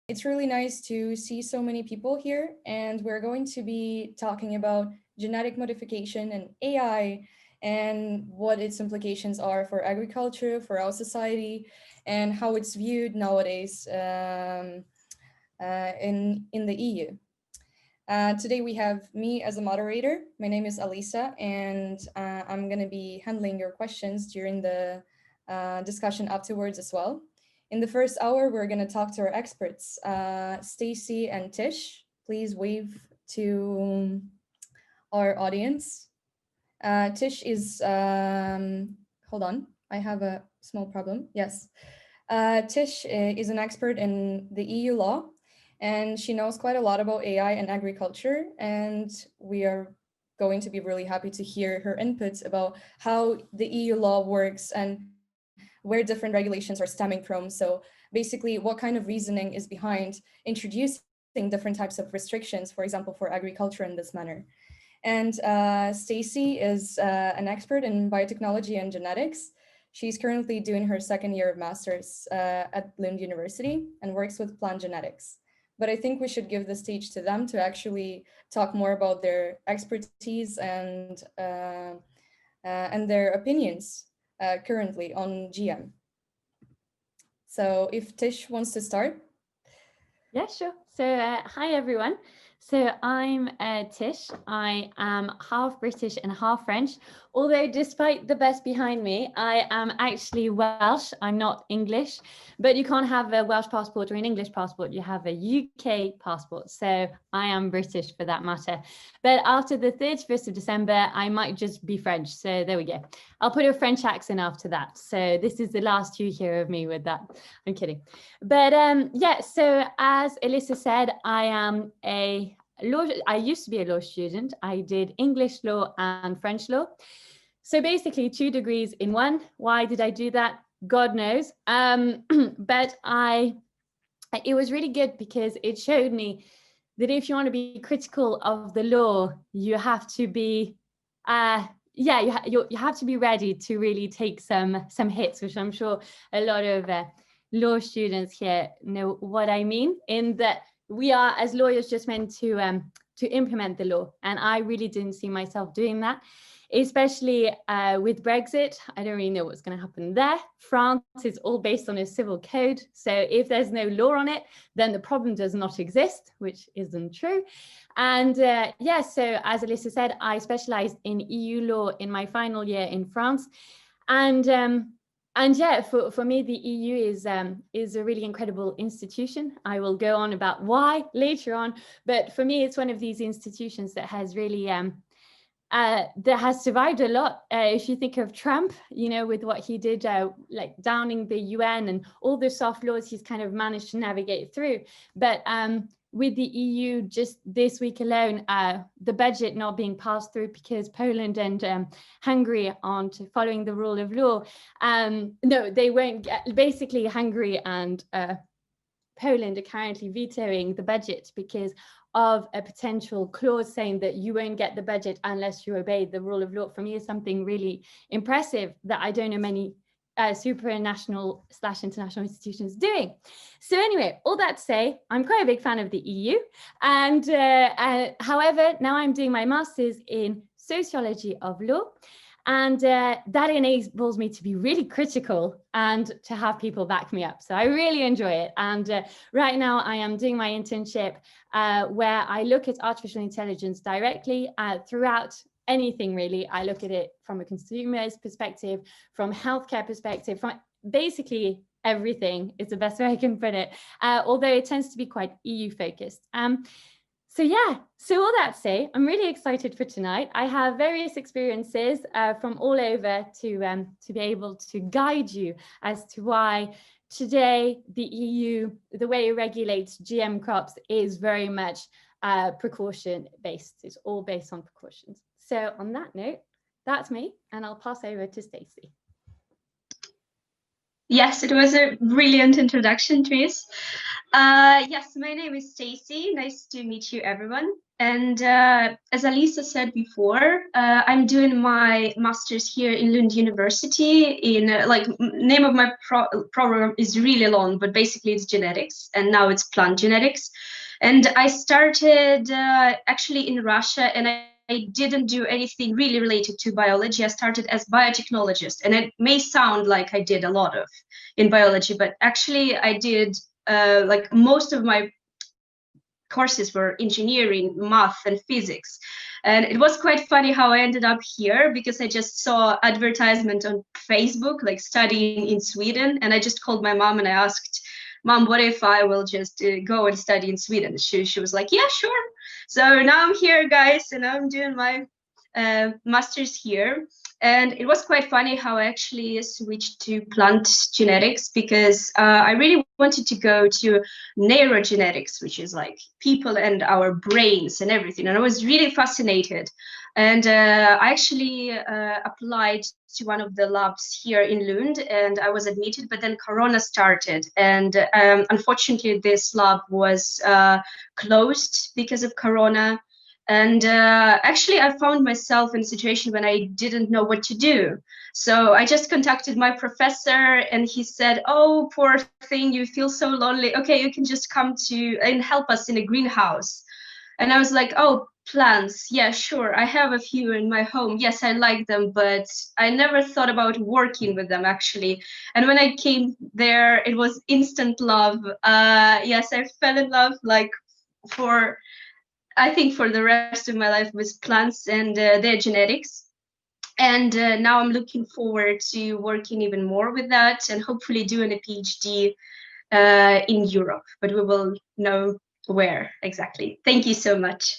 It's really nice to see so many people here, and we're going to be talking about genetic modification and AI and what its implications are for agriculture, for our society, and how it's viewed nowadays in the EU. Today we have me as a moderator. My name is Alisa, and I'm going to be handling your questions during the discussion afterwards as well. In the first hour, we're going to talk to our experts, Stacey and Tish. Please wave to our audience. Tish is, hold on, I have a small problem. Yes. Tish is an expert in the EU law, and she knows quite a lot about AI and agriculture, and we are going to be really happy to hear her inputs about how the EU law works and where different regulations are stemming from. So basically, what kind of reasoning is behind introducing different types of restrictions, for example, for agriculture in this manner. And Stacey is an expert in biotechnology and genetics. She's currently doing her second year of master's at Lund University and works with plant genetics. But I think we should give the stage to them to actually talk more about their expertise and their opinions currently on GM. So if Tish wants to start. Yeah, sure. So hi, everyone. So I'm Tish. I am half British and half French, although despite the best behind me, I am actually Welsh. I'm not English, but you can't have a Welsh passport or an English passport. You have a UK passport. So I am British for that matter. But after the 31st of December, I might just be French. So there we go. I'll put a French accent after that. So this is the last you hear of me with that. I'm kidding. But yeah, so as Alyssa said, I am I used to be a law student. I did English law and French law. So basically 2 degrees in one. Why did I do that? God knows. But it was really good because it showed me that if you want to be critical of the law, you have to be, you have to be ready to really take some hits, which I'm sure a lot of law students here know what I mean, in that we are, as lawyers, just meant to implement the law. And I really didn't see myself doing that, especially with Brexit. I don't really know what's going to happen there. France is all based on a civil code. So if there's no law on it, then the problem does not exist, which isn't true. And yeah, so as Alyssa said, I specialized in EU law in my final year in France. And yeah, for me, the EU is a really incredible institution. I will go on about why later on, but for me, it's one of these institutions that has really that has survived a lot. If you think of Trump, you know, with what he did, like downing the UN and all the soft laws, he's kind of managed to navigate through. But with the EU, just this week alone, the budget not being passed through because Poland and Hungary aren't following the rule of law. No, they won't get, basically Hungary and Poland are currently vetoing the budget because of a potential clause saying that you won't get the budget unless you obey the rule of law. For me, is something really impressive that I don't know many supranational/international institutions doing. So anyway, all that to say, I'm quite a big fan of the EU. And however, now I'm doing my master's in sociology of law. And that enables me to be really critical and to have people back me up. So I really enjoy it. And right now I am doing my internship where I look at artificial intelligence directly throughout anything really. I look at it from a consumer's perspective, from healthcare perspective, from basically everything is the best way I can put it, although it tends to be quite EU focused. So yeah, so all that to say, I'm really excited for tonight. I have various experiences from all over to be able to guide you as to why today the EU, the way it regulates GM crops is very much precaution based. It's all based on precautions. So on that note, that's me, and I'll pass over to Stacey. Yes, it was a brilliant introduction, Tris. Yes, my name is Stacey. Nice to meet you, everyone. And as Alisa said before, I'm doing my master's here in Lund University. In name of my program is really long, but basically it's genetics, and now it's plant genetics. And I started actually in Russia, and I didn't do anything really related to biology. I started as biotechnologist, and it may sound like I did a lot of in biology, but actually I did like most of my courses were engineering, math, and physics. And it was quite funny how I ended up here, because I just saw advertisement on Facebook, like studying in Sweden. And I just called my mom and I asked, Mom, what if I will just go and study in Sweden? She was like, yeah, sure. So now I'm here, guys, and I'm doing my master's here. And it was quite funny how I actually switched to plant genetics, because I really wanted to go to neurogenetics, which is like people and our brains and everything. And I was really fascinated. And I actually applied to one of the labs here in Lund, and I was admitted, but then Corona started. And unfortunately, this lab was closed because of Corona. And actually, I found myself in a situation when I didn't know what to do. So I just contacted my professor, and he said, oh, poor thing, you feel so lonely. Okay, you can just come to and help us in a greenhouse. And I was like, oh, plants. Yeah, sure. I have a few in my home. Yes, I like them, but I never thought about working with them, actually. And when I came there, it was instant love. Yes, I fell in love like I think for the rest of my life with plants and their genetics. And now I'm looking forward to working even more with that, and hopefully doing a PhD in Europe, but we will know where exactly. Thank you so much.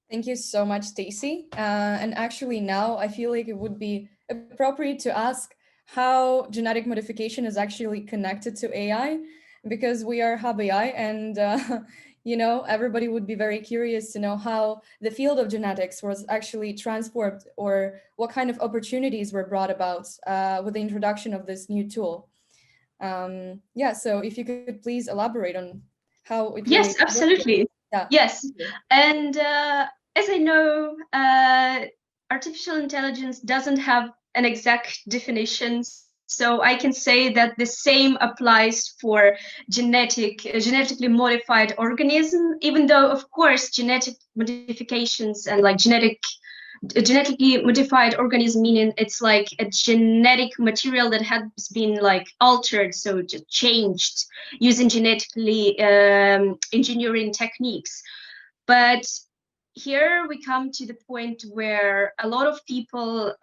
Thank you so much, Stacey. And actually now I feel like it would be appropriate to ask how genetic modification is actually connected to AI, because we are Hub AI, and you know, everybody would be very curious to know how the field of genetics was actually transformed, or what kind of opportunities were brought about with the introduction of this new tool. Yeah, so if you could please elaborate on how it really Yes, absolutely. Yeah. Yes. And as I know, artificial intelligence doesn't have an exact definition. So I can say that the same applies for genetically modified organism, even though, of course, genetic modifications and like genetically modified organism, meaning it's like a genetic material that has been like altered, so just changed using genetically engineering techniques. But here we come to the point where a lot of people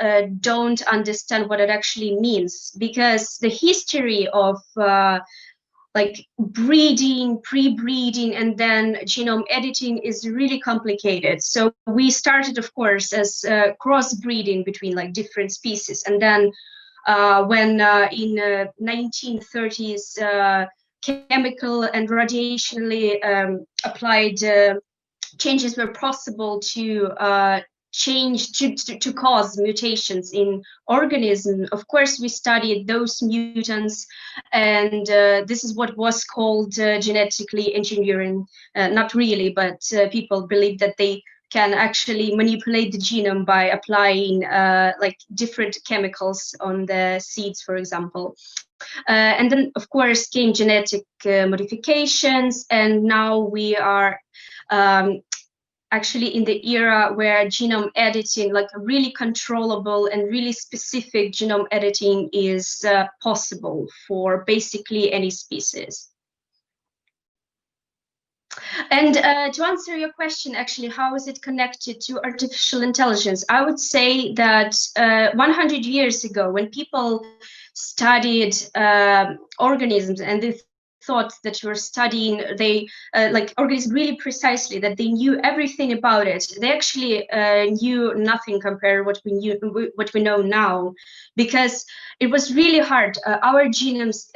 don't understand what it actually means, because the history of like breeding, pre-breeding, and then genome editing is really complicated. So we started, of course, as crossbreeding between like different species, and then when in 1930s chemical and radiationally applied changes were possible to change to cause mutations in organism. Of course, we studied those mutants, and this is what was called genetically engineering. Not really, but people believe that they can actually manipulate the genome by applying like different chemicals on the seeds, for example. And then, of course, came genetic modifications, and now we are actually in the era where genome editing, like really controllable and really specific genome editing, is possible for basically any species. And to answer your question, actually, how is it connected to artificial intelligence? I would say that 100 years ago, when people studied organisms and they thought that you were studying like organisms really precisely, that they knew everything about it, they actually knew nothing compared to what we know now, because it was really hard. Our genomes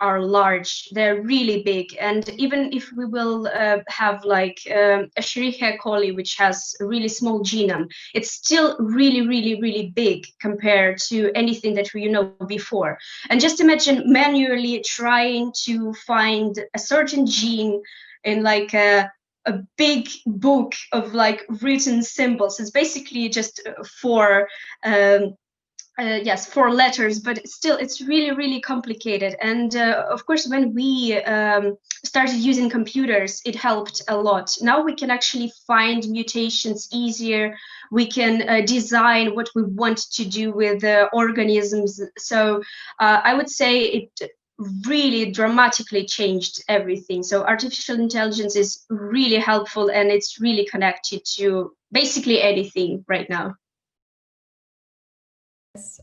are large, they're really big. And even if we will have like a Escherichia coli, which has a really small genome, it's still really, really, really big compared to anything that we know before. And just imagine manually trying to find a certain gene in like a big book of like written symbols. It's basically just four yes, 4 letters, but still it's really, really complicated. And of course, when we started using computers, it helped a lot. Now we can actually find mutations easier. We can design what we want to do with organisms. So I would say it really dramatically changed everything. So artificial intelligence is really helpful, and it's really connected to basically anything right now. Yes,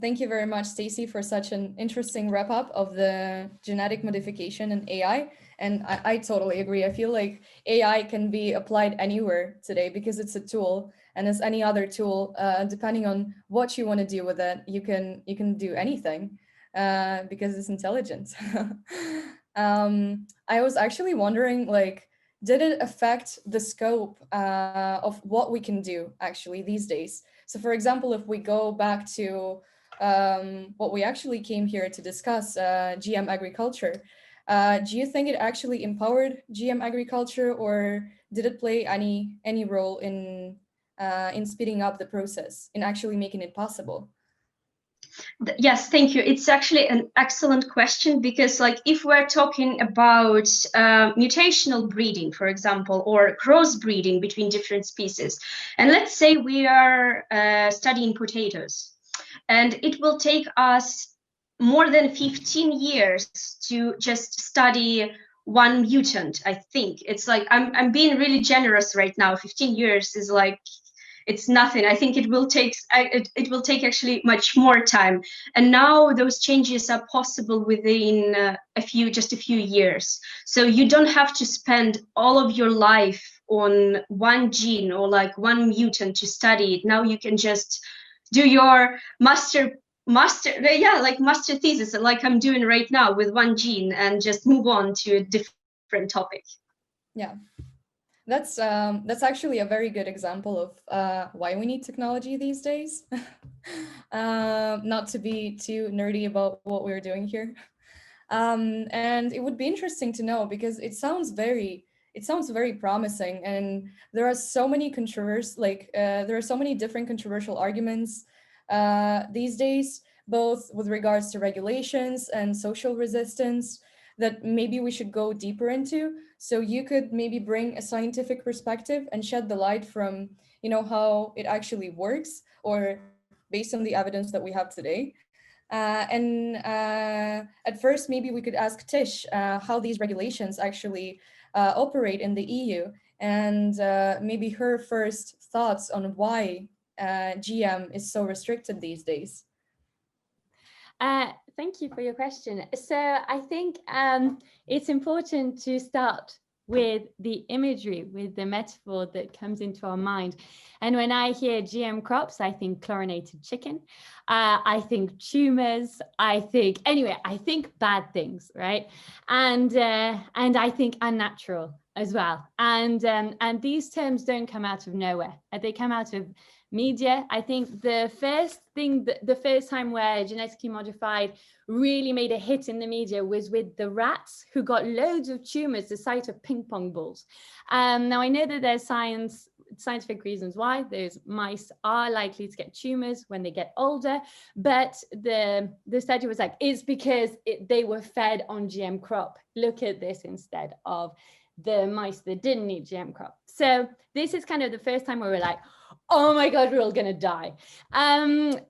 thank you very much, Stacey, for such an interesting wrap up of the genetic modification and AI. And I totally agree. I feel like AI can be applied anywhere today because it's a tool, and as any other tool, depending on what you want to do with it, you can do anything because it's intelligent. I was actually wondering, like, did it affect the scope of what we can do actually these days? So for example, if we go back to what we actually came here to discuss, GM agriculture, do you think it actually empowered GM agriculture, or did it play any role in speeding up the process, in actually making it possible? Yes, thank you. It's actually an excellent question, because like if we're talking about mutational breeding, for example, or crossbreeding between different species, and let's say we are studying potatoes, and it will take us more than 15 years to just study one mutant. I think it's like I'm being really generous right now. 15 years is like, it's nothing. I think it will take actually much more time. And now those changes are possible within just a few years. So you don't have to spend all of your life on one gene or like one mutant to study it. Now you can just do your master thesis, like I'm doing right now with one gene, and just move on to a different topic. Yeah. That's actually a very good example of why we need technology these days. Not to be too nerdy about what we're doing here. And it would be interesting to know, because it sounds very promising, and there are so many there are so many different controversial arguments these days, both with regards to regulations and social resistance, that maybe we should go deeper into. So you could maybe bring a scientific perspective and shed the light from, how it actually works, or based on the evidence that we have today. And at first, maybe we could ask Tish how these regulations actually operate in the EU, and maybe her first thoughts on why GM is so restricted these days. Thank you for your question. So I think it's important to start with the imagery, with the metaphor that comes into our mind. And when I hear GM crops, I think chlorinated chicken, I think tumors, I think bad things, right? And I think unnatural as well. And these terms don't come out of nowhere. They come out of media. I think the first time where genetically modified really made a hit in the media was with the rats who got loads of tumors the size of ping pong balls. Now I know that there's scientific reasons why those mice are likely to get tumors when they get older, but the study was like, it's because they were fed on GM crop. Look at this instead of the mice that didn't eat GM crop. So this is kind of the first time where we're like, oh my God, we're all going to die.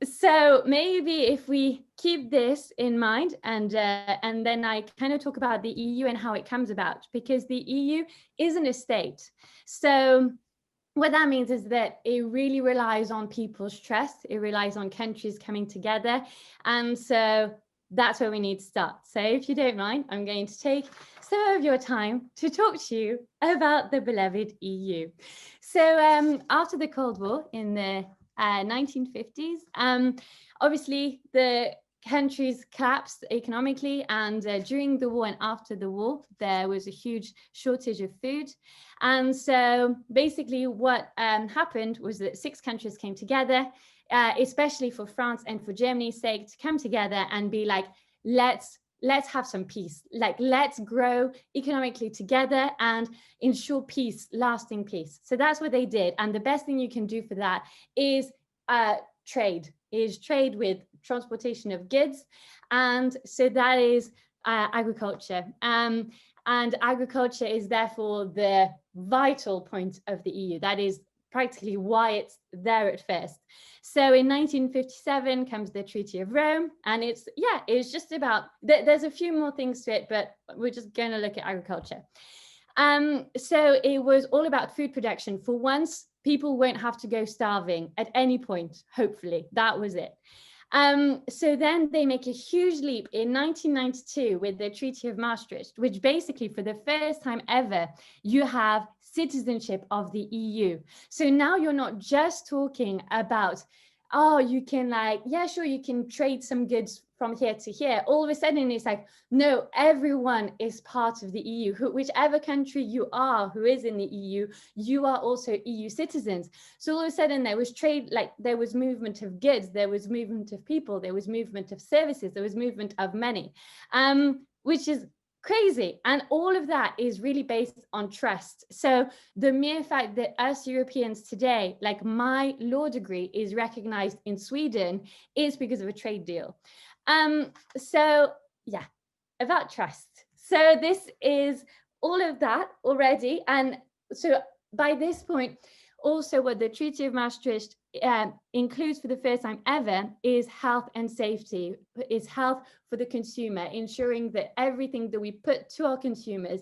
So maybe if we keep this in mind, and then I kind of talk about the EU and how it comes about, because the EU isn't a state. So what that means is that it really relies on people's trust. It relies on countries coming together. And so that's where we need to start. So if you don't mind, I'm going to take some of your time to talk to you about the beloved EU. So after the Cold War in the 1950s, obviously the countries collapsed economically, and during the war and after the war, there was a huge shortage of food. And so basically what happened was that 6 countries came together, especially for France and for Germany's sake, to come together and be like, let's have some peace, like let's grow economically together and ensure peace, lasting peace. So that's what they did. And the best thing you can do for that is trade with transportation of goods. And so that is agriculture. And agriculture is therefore the vital point of the EU. That is practically why it's there at first. So in 1957 comes the Treaty of Rome, and it's just about, there's a few more things to it, but we're just going to look at agriculture. So it was all about food production. For once, people won't have to go starving at any point, hopefully. That was it. So then they make a huge leap in 1992 with the Treaty of Maastricht, which basically for the first time ever, you have citizenship of the EU. So now you're not just talking about, oh, you can you can trade some goods from here to here. All of a sudden it's like, no, everyone is part of the EU. Whichever country you are who is in the EU, you are also EU citizens. So all of a sudden there was trade, like there was movement of goods, there was movement of people, there was movement of services, there was movement of money, which is crazy. And all of that is really based on trust. So the mere fact that us Europeans today, like my law degree is recognized in Sweden, is because of a trade deal. So yeah, about trust. So this is all of that already. And so by this point, also what the Treaty of Maastricht includes for the first time ever is health and safety, is health for the consumer, ensuring that everything that we put to our consumers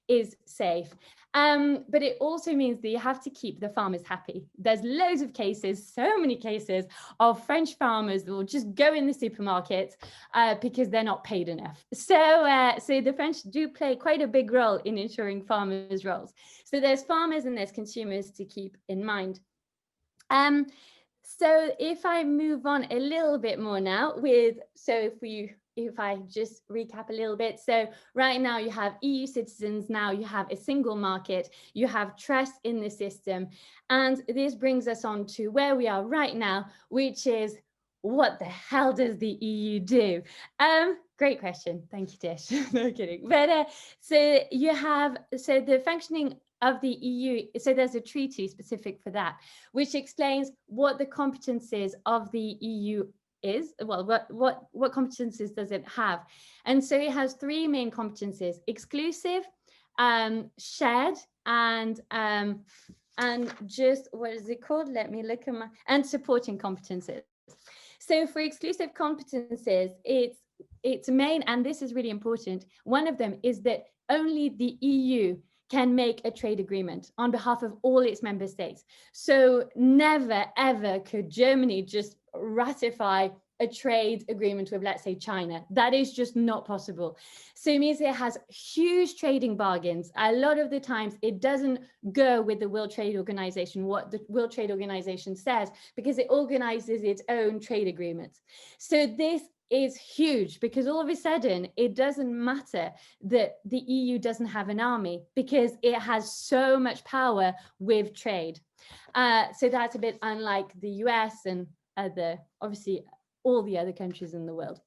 is safe. But it also means that you have to keep the farmers happy. There's loads of cases, so many cases of French farmers that will just go in the supermarket because they're not paid enough. So, so the French do play quite a big role in ensuring farmers' roles. So there's farmers and there's consumers to keep in mind. So if I move on a little bit more now if I just recap a little bit. So right now you have EU citizens, now you have a single market, you have trust in the system. And this brings us on to where we are right now, which is, what the hell does the EU do? Great question. Thank you, Tish. No kidding. But so the functioning of the EU, so there's a treaty specific for that, which explains what the competences of the EU is. Well, what competences does it have? And so it has 3 main competences: exclusive, shared, and just, what is it called? Let me look at and supporting competences. So for exclusive competences, it's main, and this is really important, one of them is that only the EU can make a trade agreement on behalf of all its member states. So never, ever could Germany just ratify a trade agreement with, let's say, China. That is just not possible. So it means it has huge trading bargains. A lot of the times it doesn't go with the World Trade Organization, what the World Trade Organization says, because it organizes its own trade agreements. So this is huge, because all of a sudden it doesn't matter that the EU doesn't have an army, because it has so much power with trade. So that's a bit unlike the US and obviously all the other countries in the world.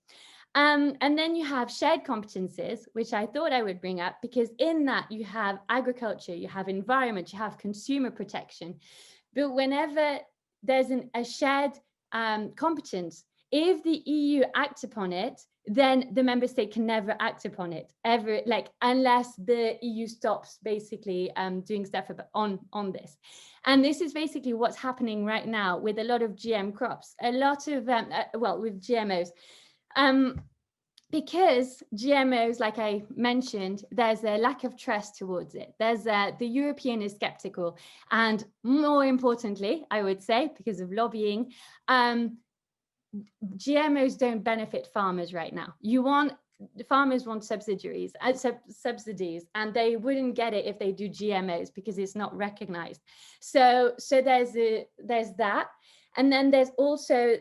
And then you have shared competences, which I thought I would bring up, because in that you have agriculture, you have environment, you have consumer protection. But whenever there's a shared competence, if the EU acts upon it, then the member state can never act upon it ever, unless the EU stops basically doing stuff on this. And this is basically what's happening right now with a lot of GM crops, a lot of with GMOs. Because GMOs, like I mentioned, there's a lack of trust towards it. There's the European is skeptical, and more importantly, I would say, because of lobbying, GMOs don't benefit farmers right now. The farmers want subsidies, and they wouldn't get it if they do GMOs because it's not recognized. So there's that, and then there's also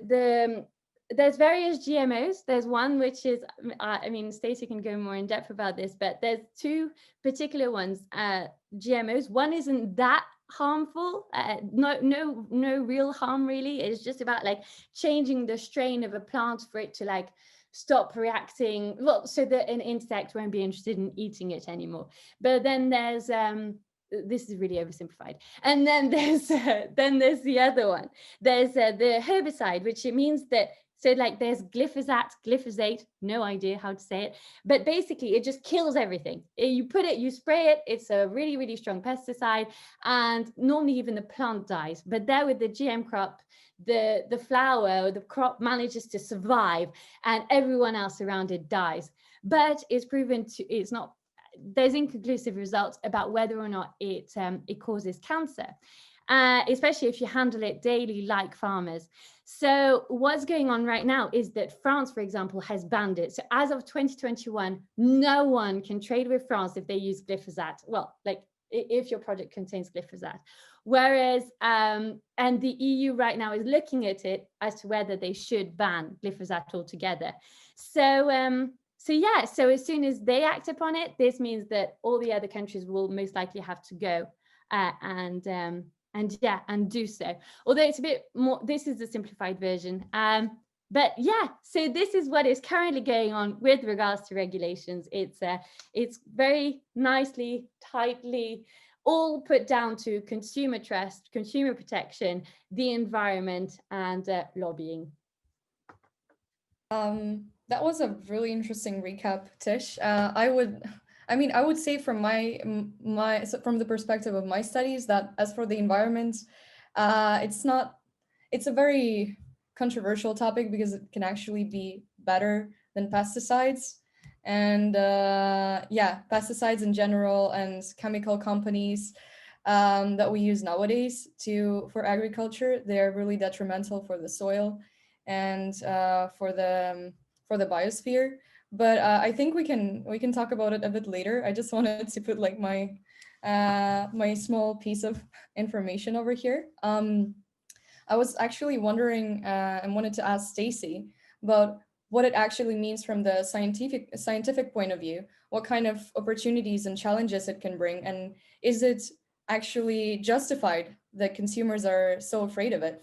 there's various GMOs. There's one which is, I mean, Stacey can go more in depth about this, but there's two particular ones, GMOs. One isn't that harmful, no real harm really. It's just about like changing the strain of a plant for it to like stop reacting, well, so that an insect won't be interested in eating it anymore. But then there's this is really oversimplified. And then there's the other one. There's the herbicide, which it means that, so like there's glyphosate, no idea how to say it, but basically it just kills everything. You put it, you spray it, it's a really, really strong pesticide, and normally even the plant dies. But there with the GM crop, the flower or the crop manages to survive and everyone else around it dies. But it's proven to, it's not, there's inconclusive results about whether or not it causes cancer, especially if you handle it daily like farmers. So what's going on right now is that France, for example, has banned it. So as of 2021, no one can trade with France if they use glyphosate. Well, like if your product contains glyphosate. Whereas, and the EU right now is looking at it as to whether they should ban glyphosate altogether. So yeah, so as soon as they act upon it, this means that all the other countries will most likely have to go and do so. Although it's a bit more, this is the simplified version. But yeah, so this is what is currently going on with regards to regulations. It's very nicely, tightly, all put down to consumer trust, consumer protection, the environment, and lobbying. That was a really interesting recap, Tish. I would say from from the perspective of my studies that as for the environment, it's a very controversial topic because it can actually be better than pesticides. And pesticides in general and chemical companies that we use nowadays for agriculture, they're really detrimental for the soil and for the biosphere. But I think we can talk about it a bit later. I just wanted to put like my small piece of information over here. I was actually wondering and wanted to ask Stacey about what it actually means from the scientific point of view, what kind of opportunities and challenges it can bring, and is it actually justified that consumers are so afraid of it?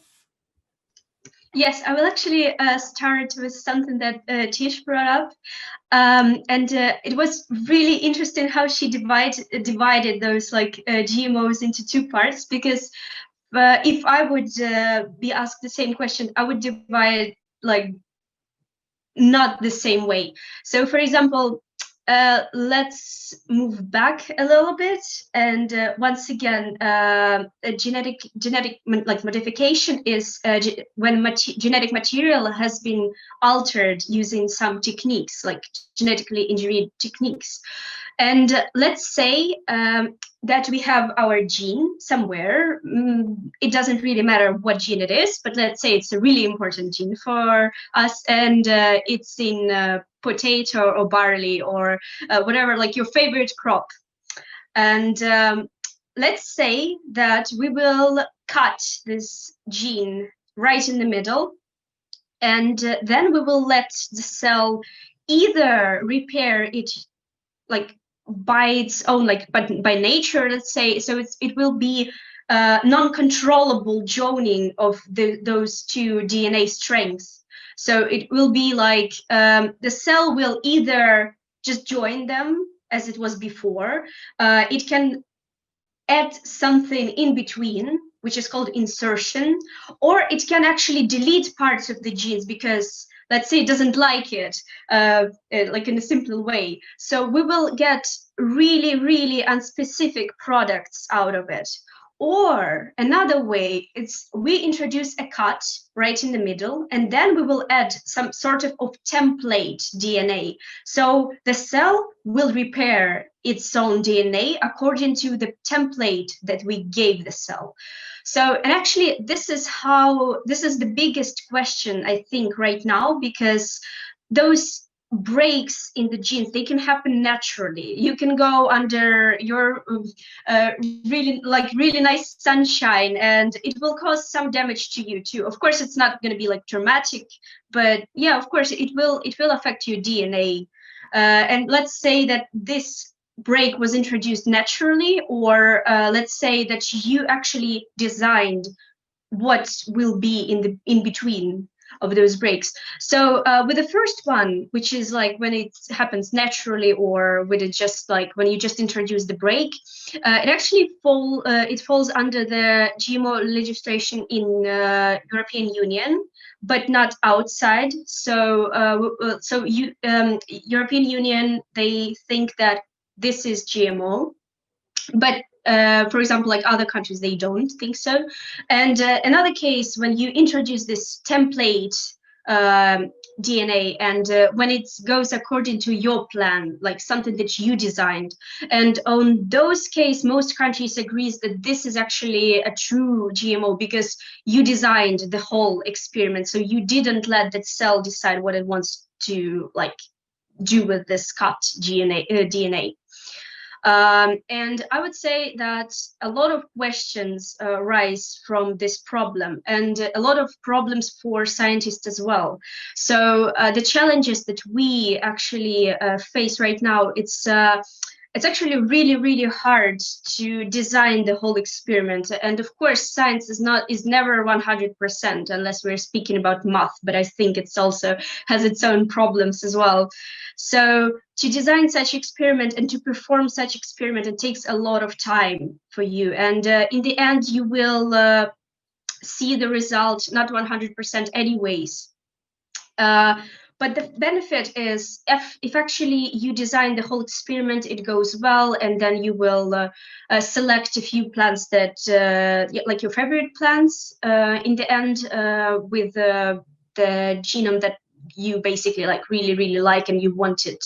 Yes, I will actually start with something that Tish brought up. It was really interesting how she divided those like GMOs into two parts, because if I would be asked the same question, I would divide like not the same way. So for example, let's move back a little bit, and once again, genetic like modification is when genetic material has been altered using some techniques, like genetically engineered techniques. And let's say that we have our gene somewhere. It doesn't really matter what gene it is, but let's say it's a really important gene for us, and it's in potato or barley or whatever, like your favorite crop. And let's say that we will cut this gene right in the middle, and then we will let the cell either repair it like by its own, like by nature, let's say. So it will be non-controllable joining of those two DNA strengths. So it will be like the cell will either just join them as it was before. It can add something in between, which is called insertion, or it can actually delete parts of the genes because, let's say, it doesn't like it, like in a simple way. So we will get really, really unspecific products out of it. Or another way, it's we introduce a cut right in the middle, and then we will add some sort of template DNA. So the cell will repair its own DNA according to the template that we gave the cell. So, and actually, this is the biggest question, I think, right now, because those breaks in the genes, they can happen naturally. You can go under your really nice sunshine, and it will cause some damage to you too. Of course, it's not going to be like dramatic, but yeah, of course, it will affect your DNA. And let's say that this break was introduced naturally, or let's say that you actually designed what will be in between of those breaks. So with the first one, which is like when it happens naturally, or with it just like when you just introduce the break, it actually falls under the GMO legislation in European Union, but not outside. So European Union, they think that this is GMO, but for example, like other countries, they don't think so. And another case, when you introduce this template DNA, and when it goes according to your plan, like something that you designed, and on those cases, most countries agrees that this is actually a true GMO because you designed the whole experiment, so you didn't let that cell decide what it wants to like do with this cut DNA. And I would say that a lot of questions rise from this problem, and a lot of problems for scientists as well. So the challenges that we actually face right now, it's actually really hard to design the whole experiment. And of course, science is never 100% unless we're speaking about math, but I think it's also has its own problems as well. So to design such experiment and to perform such experiment, it takes a lot of time for you. And in the end, you will see the result not 100% anyways. But the benefit is if actually you design the whole experiment, it goes well, and then you will select a few plants that like your favorite plants in the end with the genome that you basically like really like and you want it.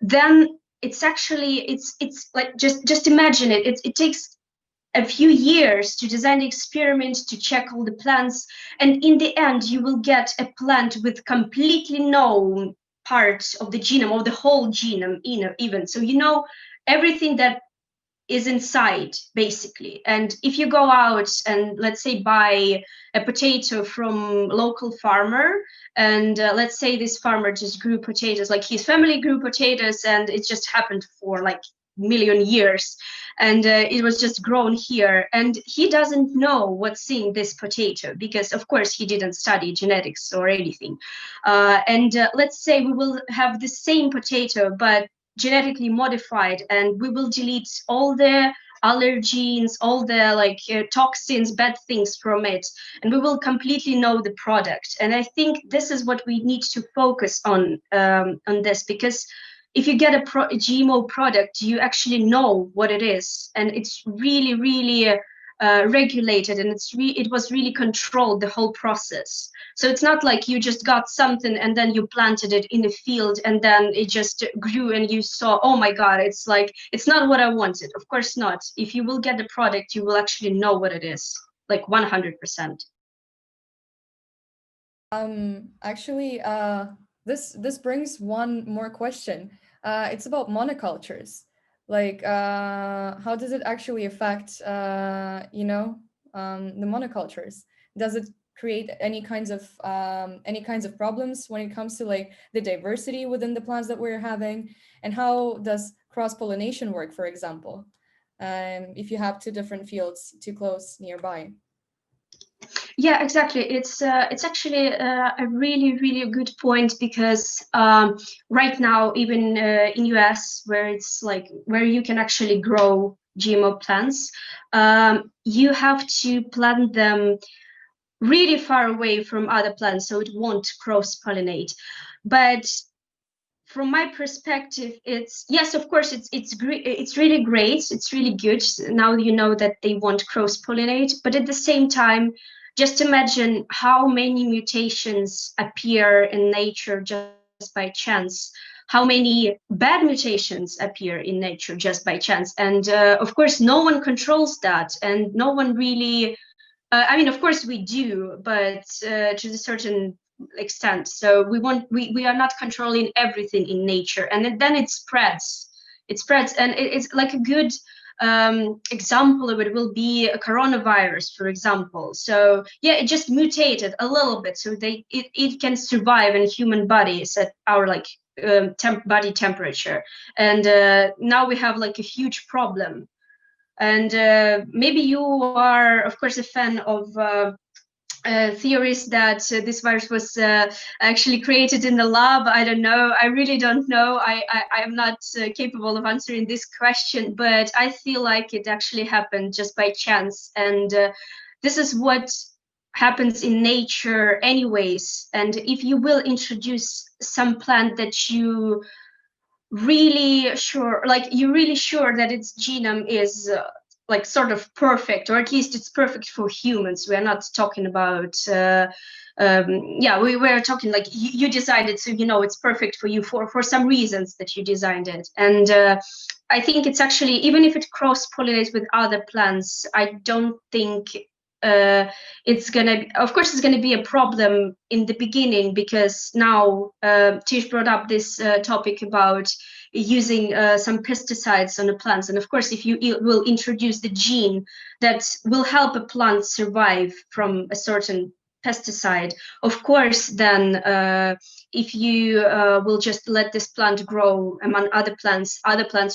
Then it's actually it's like just imagine it. It takes a few years to design the experiment, to check all the plants, and in the end you will get a plant with completely known parts of the genome, of the whole genome, even so you know everything that is inside basically. And if you go out and let's say buy a potato from local farmer, and let's say this farmer just grew potatoes, like his family grew potatoes, and it just happened for like million years, and it was just grown here, and he doesn't know what's in this potato because of course he didn't study genetics or anything. And let's say we will have the same potato but genetically modified, and we will delete all the allergens, all the like toxins, bad things from it, and we will completely know the product. And I think this is what we need to focus on this, because if you get a GMO product, you actually know what it is, and it's really regulated, and it was really controlled, the whole process. So it's not like you just got something and then you planted it in the field and then it just grew and you saw, oh my God, it's like, it's not what I wanted. Of course not. If you will get the product, you will actually know what it is, like 100%. Actually, this brings one more question. It's about monocultures. Like, how does it actually affect, the monocultures? Does it create any kinds of problems when it comes to like the diversity within the plants that we're having? And how does cross-pollination work, for example, if you have two different fields too close nearby? Yeah, exactly. It's actually a really good point, because right now, even in US, where it's like where you can actually grow GMO plants, you have to plant them really far away from other plants so it won't cross-pollinate. But from my perspective, it's yes, of course, it's great. It's really great. It's really good. Now you know that they won't cross-pollinate, but at the same time, just imagine how many mutations appear in nature just by chance. How many bad mutations appear in nature just by chance. And of course, no one controls that, and no one really. I mean, of course we do, but to a certain extent. So we are not controlling everything in nature, and then it spreads. And it's like a good example of it will be a coronavirus, for example. So yeah, it just mutated a little bit, so it can survive in human bodies at our like body temperature, and now we have like a huge problem. And maybe you are, of course, a fan of theories that this virus was actually created in the lab. I don't know. I really don't know. I am not capable of answering this question, but I feel like it actually happened just by chance. And this is what happens in nature anyways. And if you will introduce some plant that you really sure, like you're really sure that its genome is like sort of perfect, or at least it's perfect for humans. We are not talking about yeah, we were talking like you designed it, so you know it's perfect for you for some reasons that you designed it. And I think it's actually, even if it cross-pollinates with other plants, I don't think it's gonna, of course it's gonna be a problem in the beginning, because now Tish brought up this topic about using some pesticides on the plants. And of course, if you will introduce the gene that will help a plant survive from a certain pesticide, of course, then if you will just let this plant grow among other plants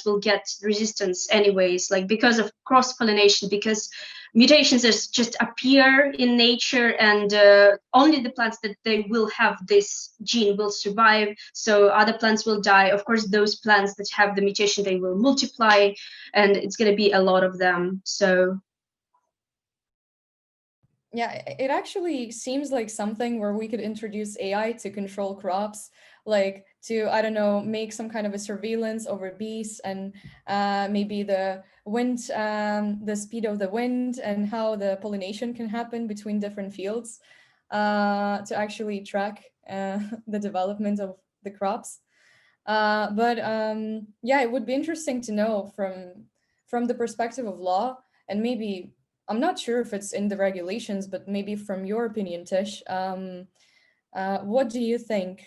will get resistance anyways, like because of cross-pollination, because mutations just appear in nature, and only the plants that they will have this gene will survive, so other plants will die. Of course, those plants that have the mutation, they will multiply, and it's going to be a lot of them. So yeah, it actually seems like something where we could introduce AI to control crops, like to, I don't know, make some kind of a surveillance over bees, and maybe the wind, the speed of the wind, and how the pollination can happen between different fields, to actually track the development of the crops. But yeah, it would be interesting to know from the perspective of law, and maybe, I'm not sure if it's in the regulations, but maybe from your opinion, Tish, what do you think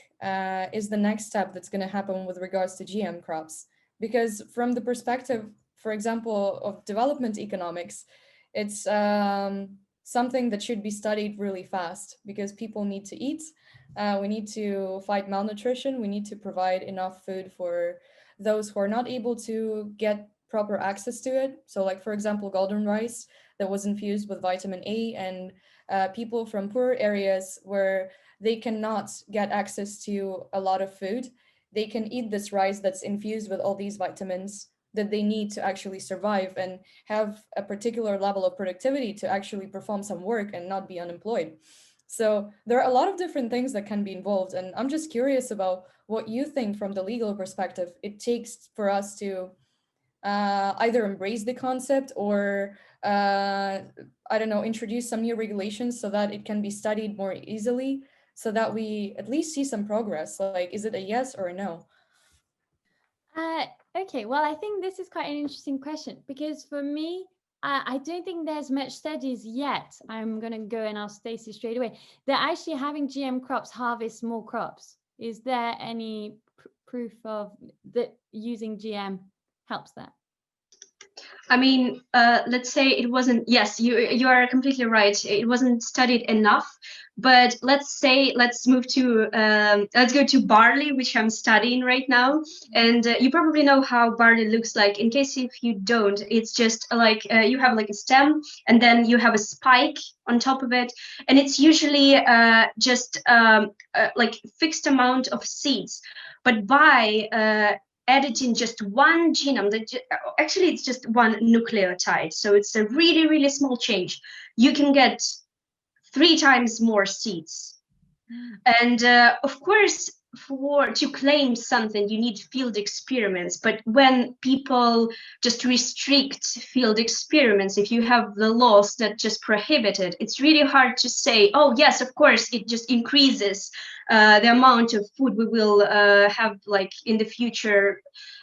is the next step that's going to happen with regards to GM crops? Because from the perspective, for example, of development economics, it's something that should be studied really fast, because people need to eat. We need to fight malnutrition. We need to provide enough food for those who are not able to get proper access to it. So like, for example, golden rice that was infused with vitamin A, and people from poor areas where they cannot get access to a lot of food, they can eat this rice that's infused with all these vitamins that they need to actually survive and have a particular level of productivity to actually perform some work and not be unemployed. So there are a lot of different things that can be involved, and I'm just curious about what you think from the legal perspective it takes for us to either embrace the concept, or I don't know, introduce some new regulations so that it can be studied more easily, so that we at least see some progress. Like, is it a yes or a no? Okay, well, I think this is quite an interesting question, because for me, I don't think there's much studies yet. I'm going to go and ask Stacey straight away. They're actually having GM crops harvest more crops. Is there any proof of that using GM helps that? I mean, let's say it wasn't, yes, you are completely right. It wasn't studied enough, but let's move to, let's go to barley, which I'm studying right now. And you probably know how barley looks like. In case if you don't, it's just like, you have like a stem, and then you have a spike on top of it. And it's usually just like fixed amount of seeds. But by editing just one genome, actually it's just one nucleotide, so it's a really, really small change, you can get 3 times more seeds. And of course, to claim something, you need field experiments. But when people just restrict field experiments, if you have the laws that just prohibit it, it's really hard to say, oh yes, of course, it just increases the amount of food we will have like in the future.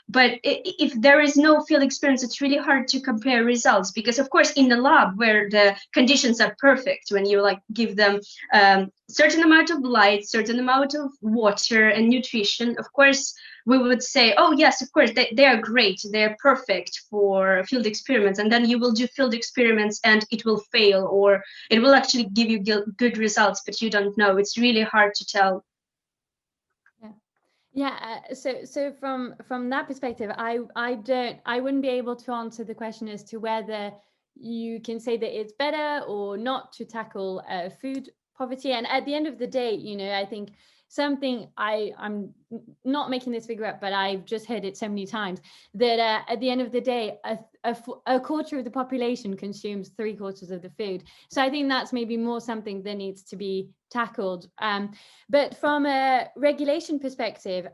But if there is no field experience, it's really hard to compare results, because of course in the lab where the conditions are perfect, when you like give them certain amount of light, certain amount of water and nutrition, of course we would say, oh yes, of course they are great, they're perfect for field experiments. And then you will do field experiments and it will fail, or it will actually give you good results, but you don't know. It's really hard to tell. Yeah, so from that perspective, I wouldn't be able to answer the question as to whether you can say that it's better or not to tackle food poverty. And at the end of the day, you know, I think something I'm not making this figure up, but I've just heard it so many times that at the end of the day, a quarter of the population consumes 3/4 of the food. So I think that's maybe more something that needs to be tackled. But from a regulation perspective,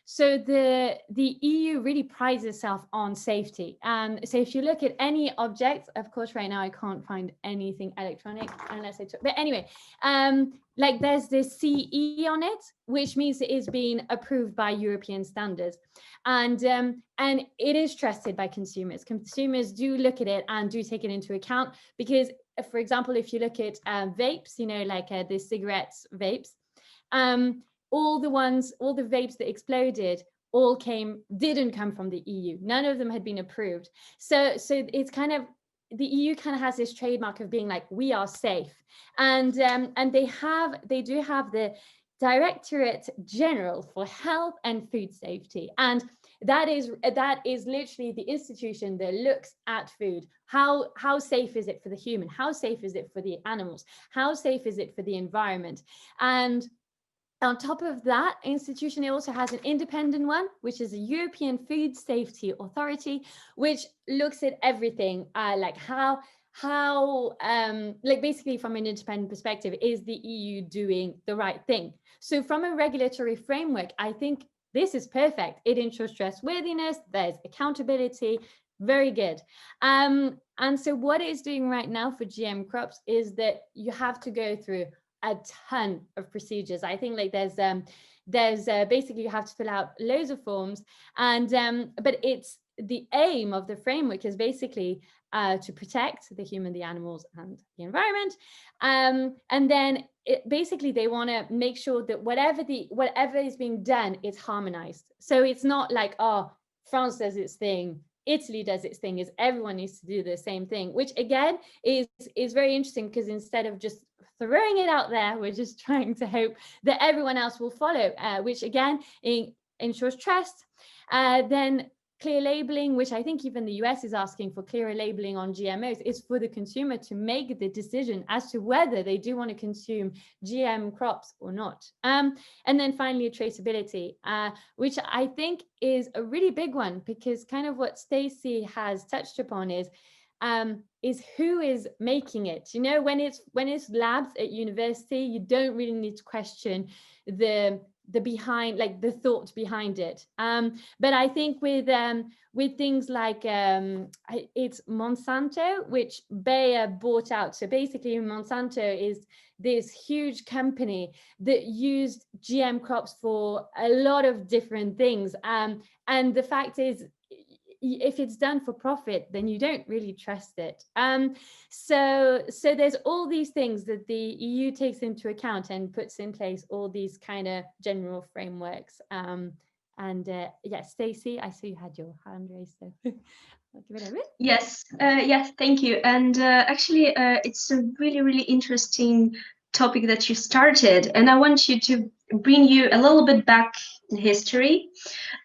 so the EU really prides itself on safety. So if you look at any object, of course, right now I can't find anything electronic unless I took, but anyway, like there's this CE on it, which means it is being approved by European standards. And it is trusted by consumers. Consumers do look at it and do take it into account, because, for example, if you look at vapes, you know, like the cigarettes vapes, all the vapes that exploded didn't come from the EU. None of them had been approved. So it's kind of, the EU kind of has this trademark of being like, we are safe. And they do have the Directorate General for Health and Food Safety. And that is literally the institution that looks at food. How safe is it for the human? How safe is it for the animals? How safe is it for the environment? And on top of that institution, it also has an independent one, which is a European Food Safety Authority, which looks at everything, like how like basically from an independent perspective, is the EU doing the right thing? So from a regulatory framework, I think this is perfect. It ensures trustworthiness, there's accountability, very good. And so what it is doing right now for GM crops is that you have to go through a ton of procedures. I think like there's basically you have to fill out loads of forms, and but it's the aim of the framework is basically to protect the human, the animals, and the environment. And then basically they want to make sure that whatever is being done is harmonized. So it's not like, oh, France does its thing, Italy does its thing, is everyone needs to do the same thing, which again is very interesting, because instead of just throwing it out there, we're just trying to hope that everyone else will follow, which again ensures trust. Then clear labeling, which I think even the US is asking for clearer labeling on GMOs, is for the consumer to make the decision as to whether they do want to consume GM crops or not. And then finally, traceability, which I think is a really big one, because kind of what Stacey has touched upon is who is making it. You know, when it's labs at university, you don't really need to question the behind, like the thought behind it. But I think with things like it's Monsanto, which Bayer bought out. So basically Monsanto is this huge company that used GM crops for a lot of different things. And the fact is, if it's done for profit, then you don't really trust it. So there's all these things that the EU takes into account and puts in place all these kind of general frameworks. Yeah, Stacey, I saw you had your hand raised, so I'll give it a bit. Yes, yes, thank you. And actually, it's a really, really interesting topic that you started, and I want you to bring you a little bit back in history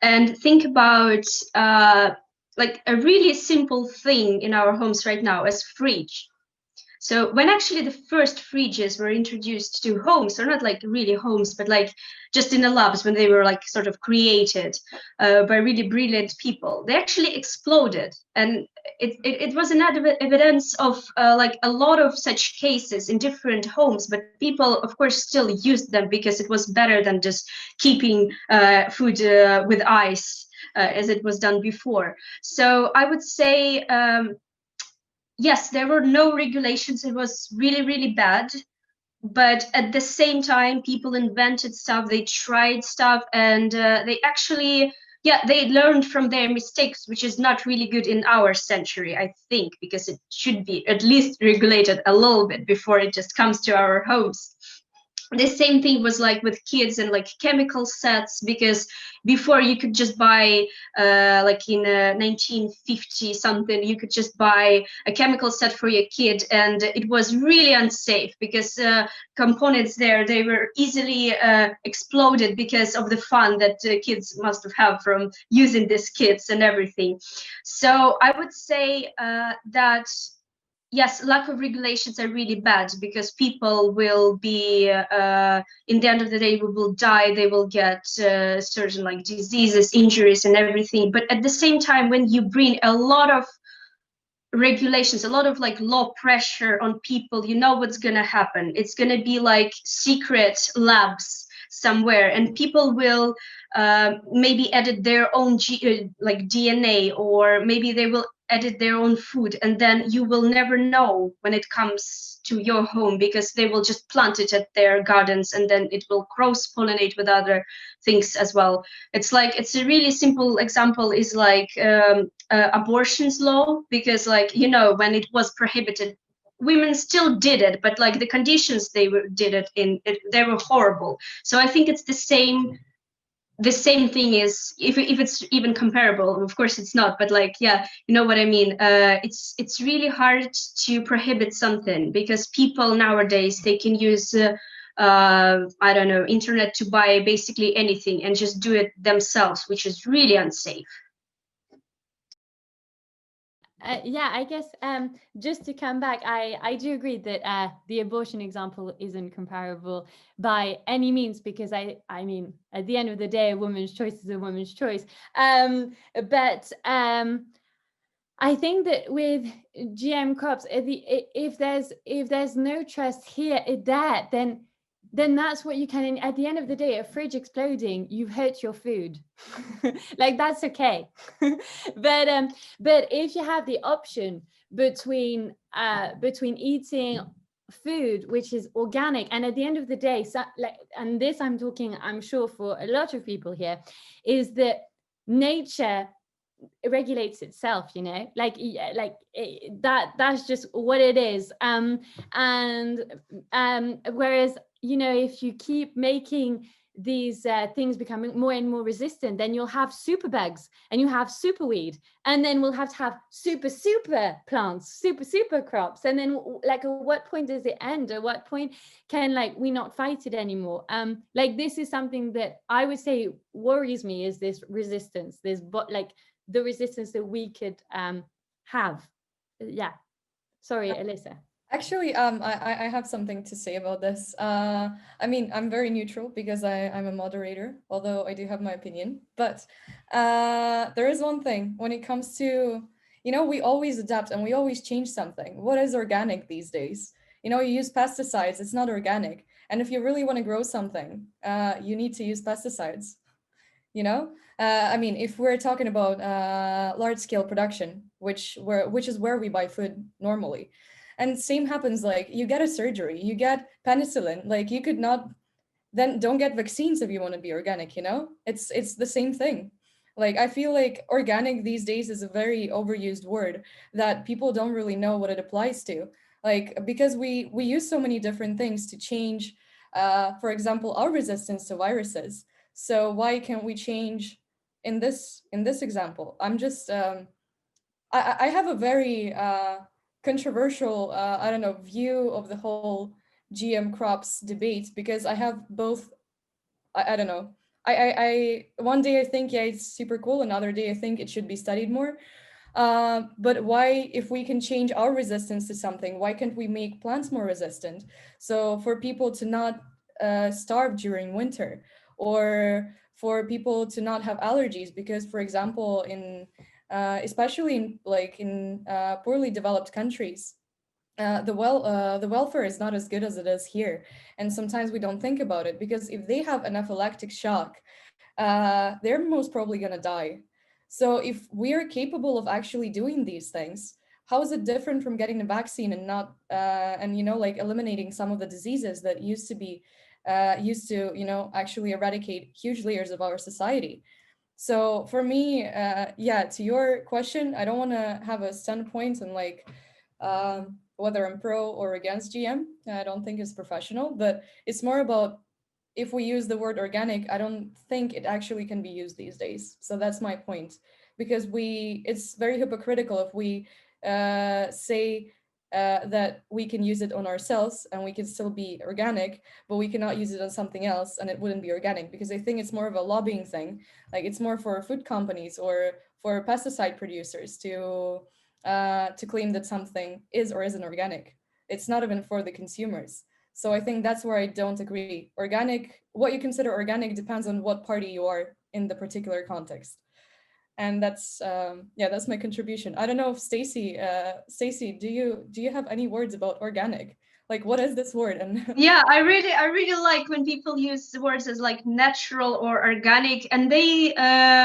and think about like a really simple thing in our homes right now as fridge. So when actually the first fridges were introduced to homes, or not like really homes, but like just in the labs, when they were like sort of created by really brilliant people, they actually exploded. And it was another evidence of like a lot of such cases in different homes, but people of course still used them because it was better than just keeping food with ice as it was done before. So I would say, yes, there were no regulations. It was really, really bad. But at the same time, people invented stuff, they tried stuff, and they actually yeah, they learned from their mistakes, which is not really good in our century, I think, because it should be at least regulated a little bit before it just comes to our homes. The same thing was like with kids and like chemical sets, because before you could just buy like in 1950 something, you could just buy a chemical set for your kid, and it was really unsafe because components there, they were easily exploded because of the fun that kids must have from using these kits and everything. So I would say that yes, lack of regulations are really bad, because people will be, in the end of the day, we will die. They will get certain like diseases, injuries, and everything. But at the same time, when you bring a lot of regulations, a lot of like law pressure on people, you know what's gonna happen. It's gonna be like secret labs somewhere, and people will maybe edit their own like DNA, or maybe they will edit their own food, and then you will never know when it comes to your home, because they will just plant it at their gardens, and then it will cross-pollinate with other things as well. It's like, it's a really simple example is like abortions law, because like, you know, when it was prohibited, women still did it, but like the conditions they did it in, they were horrible. So I think it's the same thing is, if it's even comparable. Of course it's not, but like, yeah, you know what I mean. It's really hard to prohibit something, because people nowadays, they can use I don't know, internet to buy basically anything and just do it themselves, which is really unsafe. Yeah, I guess just to come back, I do agree that the abortion example isn't comparable by any means, because I mean, at the end of the day, a woman's choice is a woman's choice. But I think that with GM crops, if there's no trust here, then that's what you can. At the end of the day, a fridge exploding, you've hurt your food. Like, that's okay. But if you have the option between eating food which is organic, and at the end of the day, so, like, and this I'm talking, I'm sure for a lot of people here, is that nature regulates itself, you know, like that's just what it is. Whereas, you know, if you keep making these things becoming more and more resistant, then you'll have superbugs and you have superweed, and then we'll have to have super plants, super crops, and then like, at what point does it end? At what point can, like, we not fight it anymore? Like, this is something that I would say worries me, is this resistance, this like the resistance that we could have. Yeah, sorry, Alyssa. Actually, I have something to say about this. I mean, I'm very neutral because I'm a moderator, although I do have my opinion. But there is one thing when it comes to, you know, we always adapt and we always change something. What is organic these days? You know, you use pesticides, it's not organic. And if you really want to grow something, you need to use pesticides, you know? I mean, if we're talking about large scale production, which is where we buy food normally. And same happens, like, you get a surgery, you get penicillin, like, you could not, then don't get vaccines if you want to be organic, you know? It's the same thing. Like, I feel like organic these days is a very overused word that people don't really know what it applies to. Like, because we use so many different things to change, for example, our resistance to viruses. So why can't we change in this example? I'm just I have a very controversial, I don't know, view of the whole GM crops debate, because I have both. I don't know. I one day I think, yeah, it's super cool. Another day I think it should be studied more. But why, if we can change our resistance to something, why can't we make plants more resistant? So for people to not starve during winter, or for people to not have allergies, because, for example, in especially in poorly developed countries, the welfare is not as good as it is here, and sometimes we don't think about it, because if they have anaphylactic shock, they're most probably gonna die. So if we are capable of actually doing these things, how is it different from getting the vaccine and not and, you know, like, eliminating some of the diseases that used to, you know, actually eradicate huge layers of our society? So for me, yeah, to your question, I don't want to have a standpoint on like whether I'm pro or against GM. I don't think it's professional, but it's more about if we use the word organic, I don't think it actually can be used these days. So that's my point, because it's very hypocritical if we say that we can use it on ourselves and we can still be organic, but we cannot use it on something else and it wouldn't be organic, because I think it's more of a lobbying thing. Like it's more for food companies or for pesticide producers to claim that something is or isn't organic. It's not even for the consumers. So I think that's where I don't agree. Organic, what you consider organic depends on what party you are in the particular context. And that's yeah, that's my contribution. I don't know if Stacey, do you have any words about organic? Like what is this word? And Yeah, I really like when people use the words as like natural or organic, and they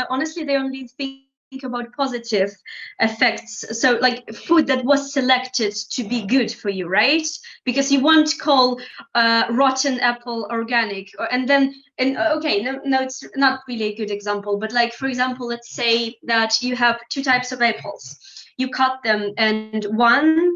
honestly they only think about positive effects. So like food that was selected to be good for you, right? Because you won't call rotten apple organic, and okay, no, it's not really a good example, but like for example, let's say that you have two types of apples. You cut them, and one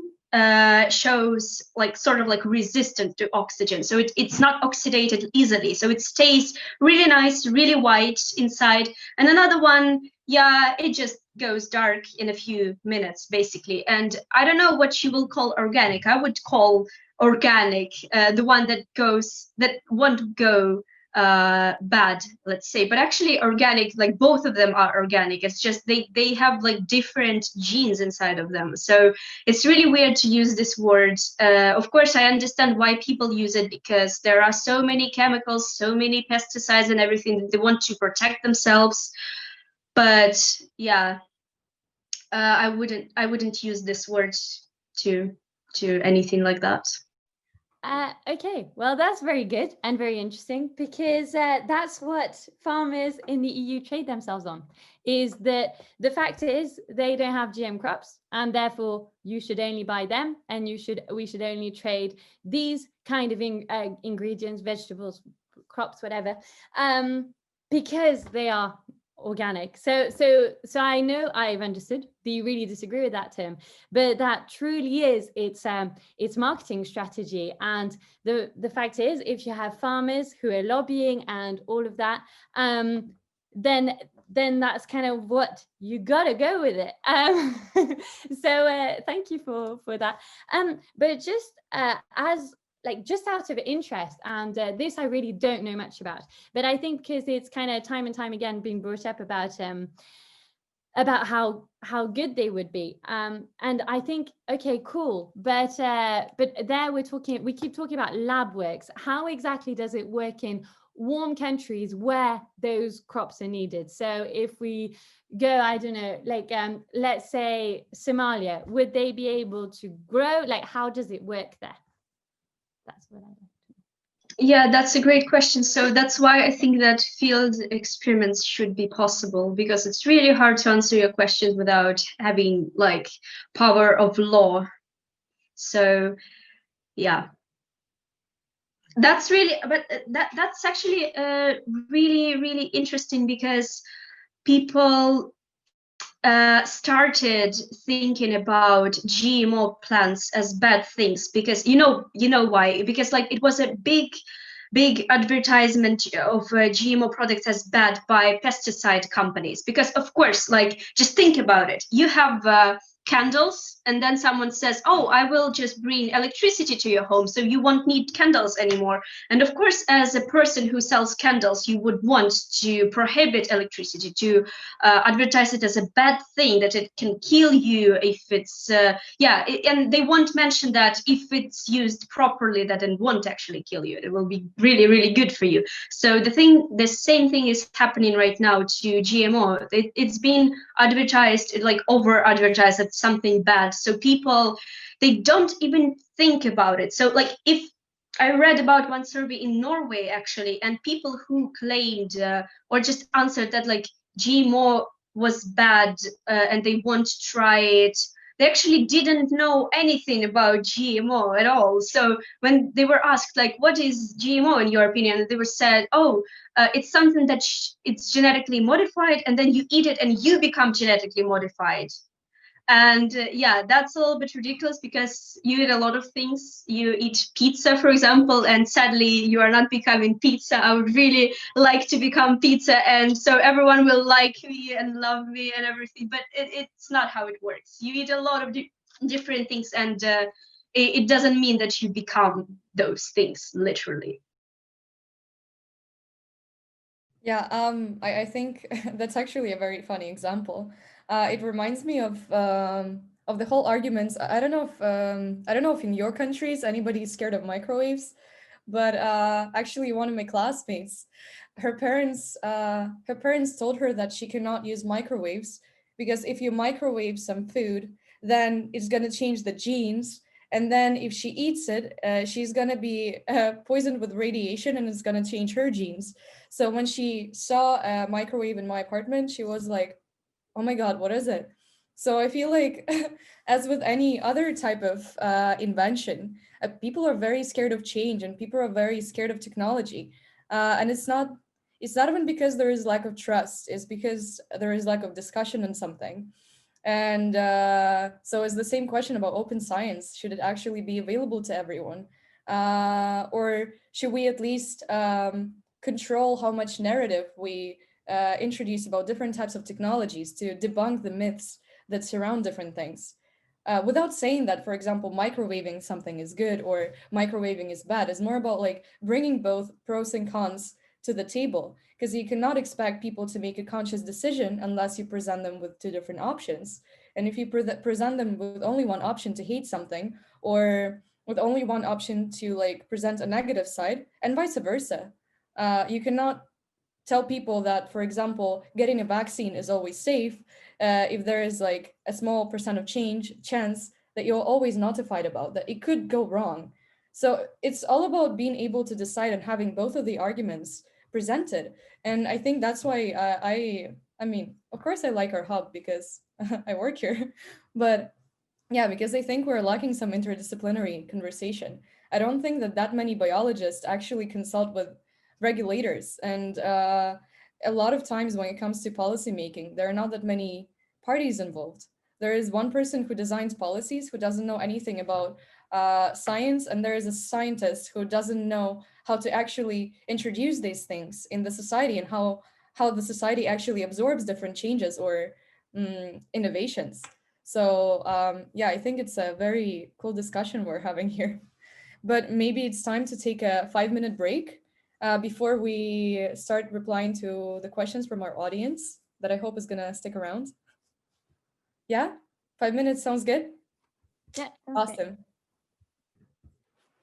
shows like sort of like resistant to oxygen, so it's not oxidated easily, so it stays really nice, really white inside, and another one, yeah, it just goes dark in a few minutes basically. And I don't know what you will call organic. I would call organic the one that won't go bad, let's say. But actually organic, like both of them are organic, it's just they have like different genes inside of them, so it's really weird to use this word. Of course I understand why people use it, because there are so many chemicals, so many pesticides and everything that they want to protect themselves. But yeah, I wouldn't use this word to anything like that. Okay, well, that's very good and very interesting, because that's what farmers in the EU trade themselves on, is that the fact is they don't have GM crops, and therefore you should only buy them, and we should only trade these kind of ingredients, vegetables, crops, whatever, because they are organic. So I know I've understood that you really disagree with that term, but that truly is it's marketing strategy. And the fact is, if you have farmers who are lobbying and all of that, then that's kind of what you gotta go with it. So thank you for that. But just as like just out of interest, and this I really don't know much about, but I think because it's kind of time and time again being brought up about how good they would be, and I think, okay, cool, but there we keep talking about lab works. How exactly does it work in warm countries where those crops are needed? So if we go, I don't know, like let's say Somalia, would they be able to grow? Like, how does it work there? That's what I like. Yeah, that's a great question. So that's why I think that field experiments should be possible, because it's really hard to answer your questions without having like power of law. So yeah, that's really, but that's actually really interesting, because people started thinking about GMO plants as bad things, because you know why? Because like it was a big advertisement of GMO products as bad by pesticide companies. Because of course, like just think about it. You have candles, and then someone says, oh, I will just bring electricity to your home, so you won't need candles anymore. And of course, as a person who sells candles, you would want to prohibit electricity, to advertise it as a bad thing, that it can kill you if it's and they won't mention that if it's used properly, that it won't actually kill you, it will be really good for you. So the same thing is happening right now to GMO. It's been advertised, like over advertised, as something bad, so people, they don't even think about it. So like, if I read about one survey in Norway actually, and people who claimed or just answered that like GMO was bad and they won't try it, they actually didn't know anything about GMO at all. So when they were asked, like, what is GMO in your opinion? They were said, oh, it's something that it's genetically modified, and then you eat it and you become genetically modified. And yeah, that's a little bit ridiculous because you eat a lot of things. You eat pizza, for example, and sadly you are not becoming pizza. I would really like to become pizza, and so everyone will like me and love me and everything, but it's not how it works. You eat a lot of different things, and it doesn't mean that you become those things, literally. Yeah, I think that's actually a very funny example. It reminds me of the whole arguments. I don't know if I don't know if in your countries anybody's scared of microwaves, but actually one of my classmates, her parents told her that she cannot use microwaves because if you microwave some food, then it's gonna change the genes, and then if she eats it, she's gonna be poisoned with radiation, and it's gonna change her genes. So when she saw a microwave in my apartment, she was like, oh my God, what is it? So I feel like, as with any other type of invention, people are very scared of change and people are very scared of technology. And it's not even because there is lack of trust, it's because there is lack of discussion on something. And so it's the same question about open science. Should it actually be available to everyone? Or should we at least control how much narrative we introduce about different types of technologies to debunk the myths that surround different things? Without saying that, for example, microwaving something is good or microwaving is bad. It's more about like bringing both pros and cons to the table, because you cannot expect people to make a conscious decision unless you present them with two different options. And if you present them with only one option to hate something, or with only one option to like present a negative side, and vice versa, you cannot tell people that, for example, getting a vaccine is always safe if there is like a small percent of chance that you're always notified about that it could go wrong. So it's all about being able to decide and having both of the arguments presented. And I think that's why I mean, of course I like our hub because I work here, but yeah, because I think we're lacking some interdisciplinary conversation. I don't think that many biologists actually consult with regulators. And a lot of times when it comes to policy making, there are not that many parties involved. There is one person who designs policies who doesn't know anything about science, and there is a scientist who doesn't know how to actually introduce these things in the society and how the society actually absorbs different changes or innovations. So yeah, I think it's a very cool discussion we're having here. But maybe it's time to take a 5-minute break before we start replying to the questions from our audience that I hope is gonna stick around. Yeah, 5 minutes sounds good? Yeah. Awesome.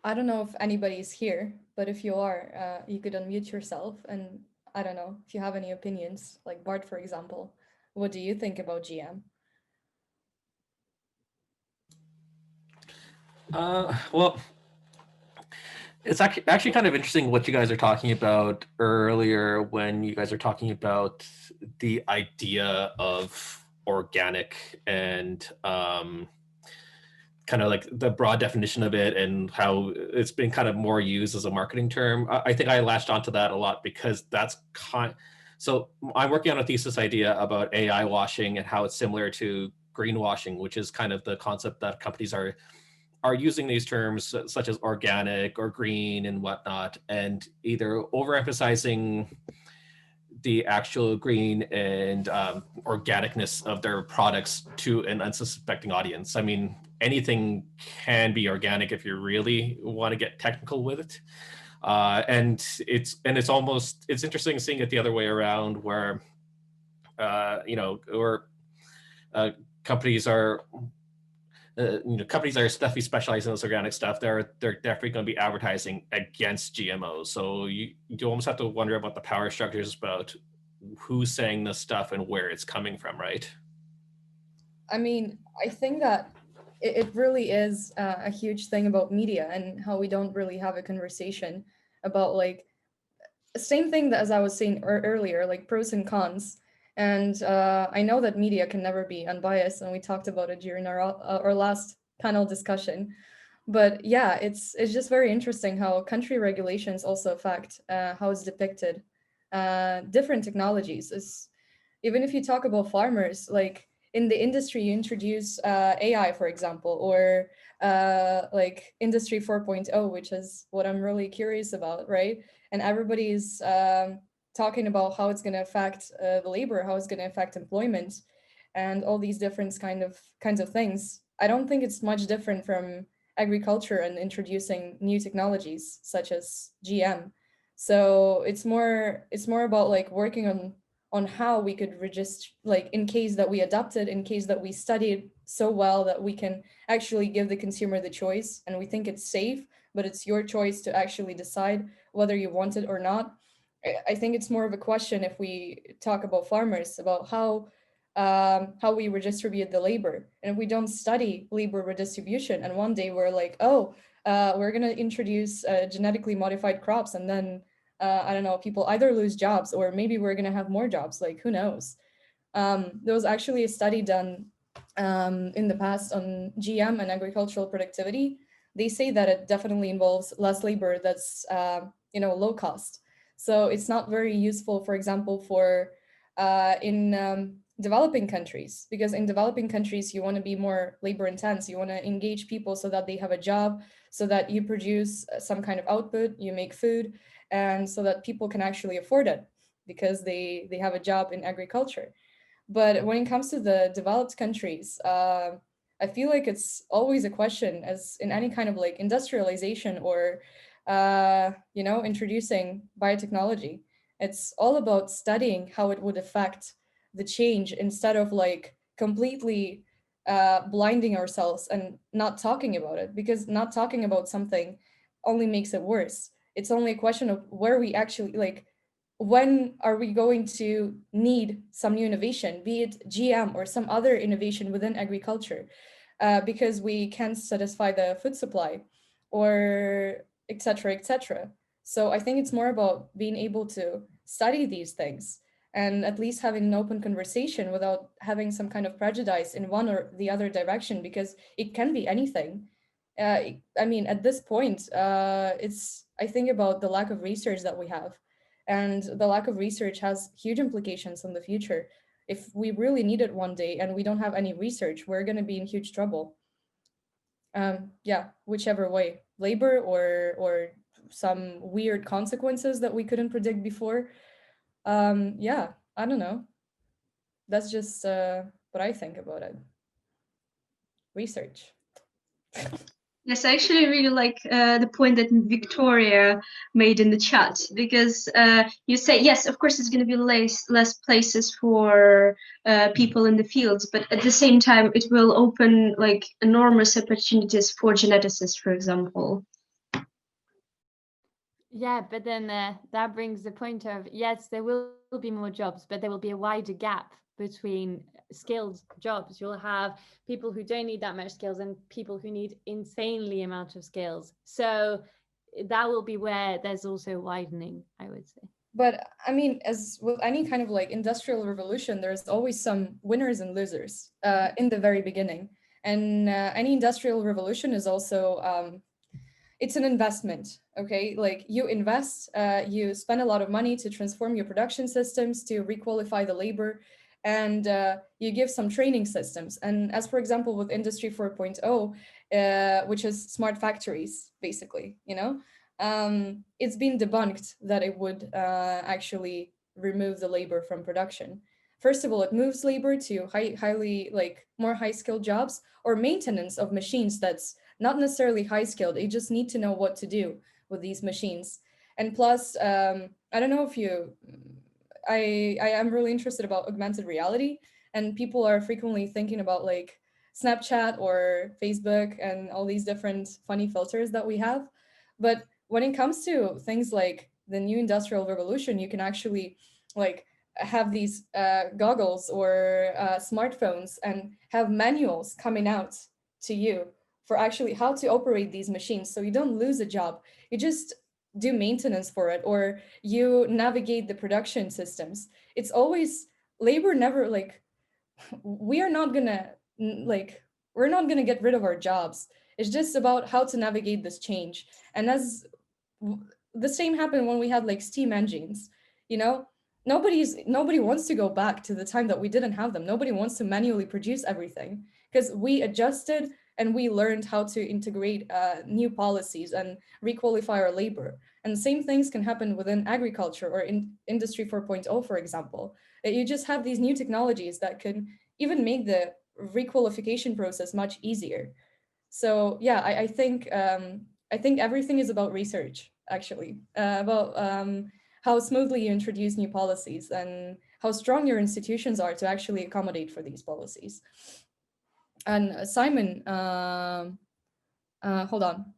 I don't know if anybody's here, but if you are, you could unmute yourself. And I don't know if you have any opinions, like Bart, for example. What do you think about GM? Well, it's actually kind of interesting what you guys are talking about earlier when you guys are talking about the idea of organic and kind of like the broad definition of it and how it's been kind of more used as a marketing term. I think I latched onto that a lot because that's so I'm working on a thesis idea about AI washing and how it's similar to greenwashing, which is kind of the concept that companies are using these terms such as organic or green and whatnot, and either overemphasizing the actual green and organicness of their products to an unsuspecting audience. I mean, anything can be organic if you really want to get technical with it. And it's interesting seeing it the other way around, where companies are companies that are definitely specializing in this organic stuff, they're definitely going to be advertising against GMOs. So you almost have to wonder about the power structures, about who's saying this stuff and where it's coming from, right? I mean, I think that it really is a huge thing about media and how we don't really have a conversation about like same thing that as I was saying earlier, like pros and cons. And I know that media can never be unbiased, and we talked about it during our last panel discussion. But yeah, it's just very interesting how country regulations also affect how it's depicted. Different technologies is, even if you talk about farmers, like in the industry, you introduce AI, for example, or like Industry 4.0, which is what I'm really curious about, right? And everybody's talking about how it's going to affect the labor, how it's going to affect employment, and all these different kinds of things. I don't think it's much different from agriculture and introducing new technologies such as GM. So it's more about like working on how we could register, like in case that we adopted, in case that we studied so well that we can actually give the consumer the choice and we think it's safe, but it's your choice to actually decide whether you want it or not. I think it's more of a question if we talk about farmers, about how we redistribute the labor. And if we don't study labor redistribution, and one day we're like, oh, we're going to introduce genetically modified crops, and then I don't know, people either lose jobs or maybe we're going to have more jobs, like who knows. There was actually a study done in the past on GM and agricultural productivity. They say that it definitely involves less labor that's low cost. So it's not very useful, for example, for in developing countries, because in developing countries you want to be more labor intense. You want to engage people so that they have a job, so that you produce some kind of output, you make food, and so that people can actually afford it because they have a job in agriculture. But when it comes to the developed countries, I feel like it's always a question, as in any kind of like industrialization or, introducing biotechnology. It's all about studying how it would affect the change instead of like completely blinding ourselves and not talking about it, because not talking about something only makes it worse. It's only a question of where we actually like, when are we going to need some new innovation, be it GM or some other innovation within agriculture, because we can't satisfy the food supply, or et cetera, et cetera. So I think it's more about being able to study these things and at least having an open conversation without having some kind of prejudice in one or the other direction, because it can be anything. I mean, at this point, I think about the lack of research that we have, and the lack of research has huge implications in the future. If we really need it one day and we don't have any research, we're going to be in huge trouble. Yeah, whichever way, labor or some weird consequences that we couldn't predict before. Yeah, I don't know. That's just what I think about it. Research. Yes, I actually really like the point that Victoria made in the chat, because you say, yes, of course, it's going to be less places for people in the fields, but at the same time, it will open like enormous opportunities for geneticists, for example. Yeah, but then that brings the point of, yes, there will be more jobs, but there will be a wider gap between skilled jobs. You'll have people who don't need that much skills and people who need insanely amount of skills. So that will be where there's also widening, I would say. But I mean, as with any kind of like industrial revolution, there's always some winners and losers in the very beginning. And any industrial revolution is also it's an investment, okay? Like you invest, you spend a lot of money to transform your production systems, to requalify the labor, and you give some training systems. And as for example, with Industry 4.0, which is smart factories, basically, it's been debunked that it would actually remove the labor from production. First of all, it moves labor to highly, like more high-skilled jobs, or maintenance of machines that's not necessarily high skilled. You just need to know what to do with these machines. And plus, I don't know if I am really interested about augmented reality, and people are frequently thinking about like Snapchat or Facebook and all these different funny filters that we have. But when it comes to things like the new industrial revolution, you can actually like have these goggles or smartphones and have manuals coming out to you for actually how to operate these machines, so you don't lose a job. You just do maintenance for it, or you navigate the production systems. It's always labor never like, we are not gonna like, we're not gonna get rid of our jobs. It's just about how to navigate this change. And as the same happened when we had like steam engines, you know, nobody wants to go back to the time that we didn't have them. Nobody wants to manually produce everything, because we adjusted and we learned how to integrate new policies and requalify our labor. And the same things can happen within agriculture or in Industry 4.0, for example. You just have these new technologies that can even make the requalification process much easier. So yeah, I think everything is about research, actually, about how smoothly you introduce new policies and how strong your institutions are to actually accommodate for these policies. And Simon, hold on.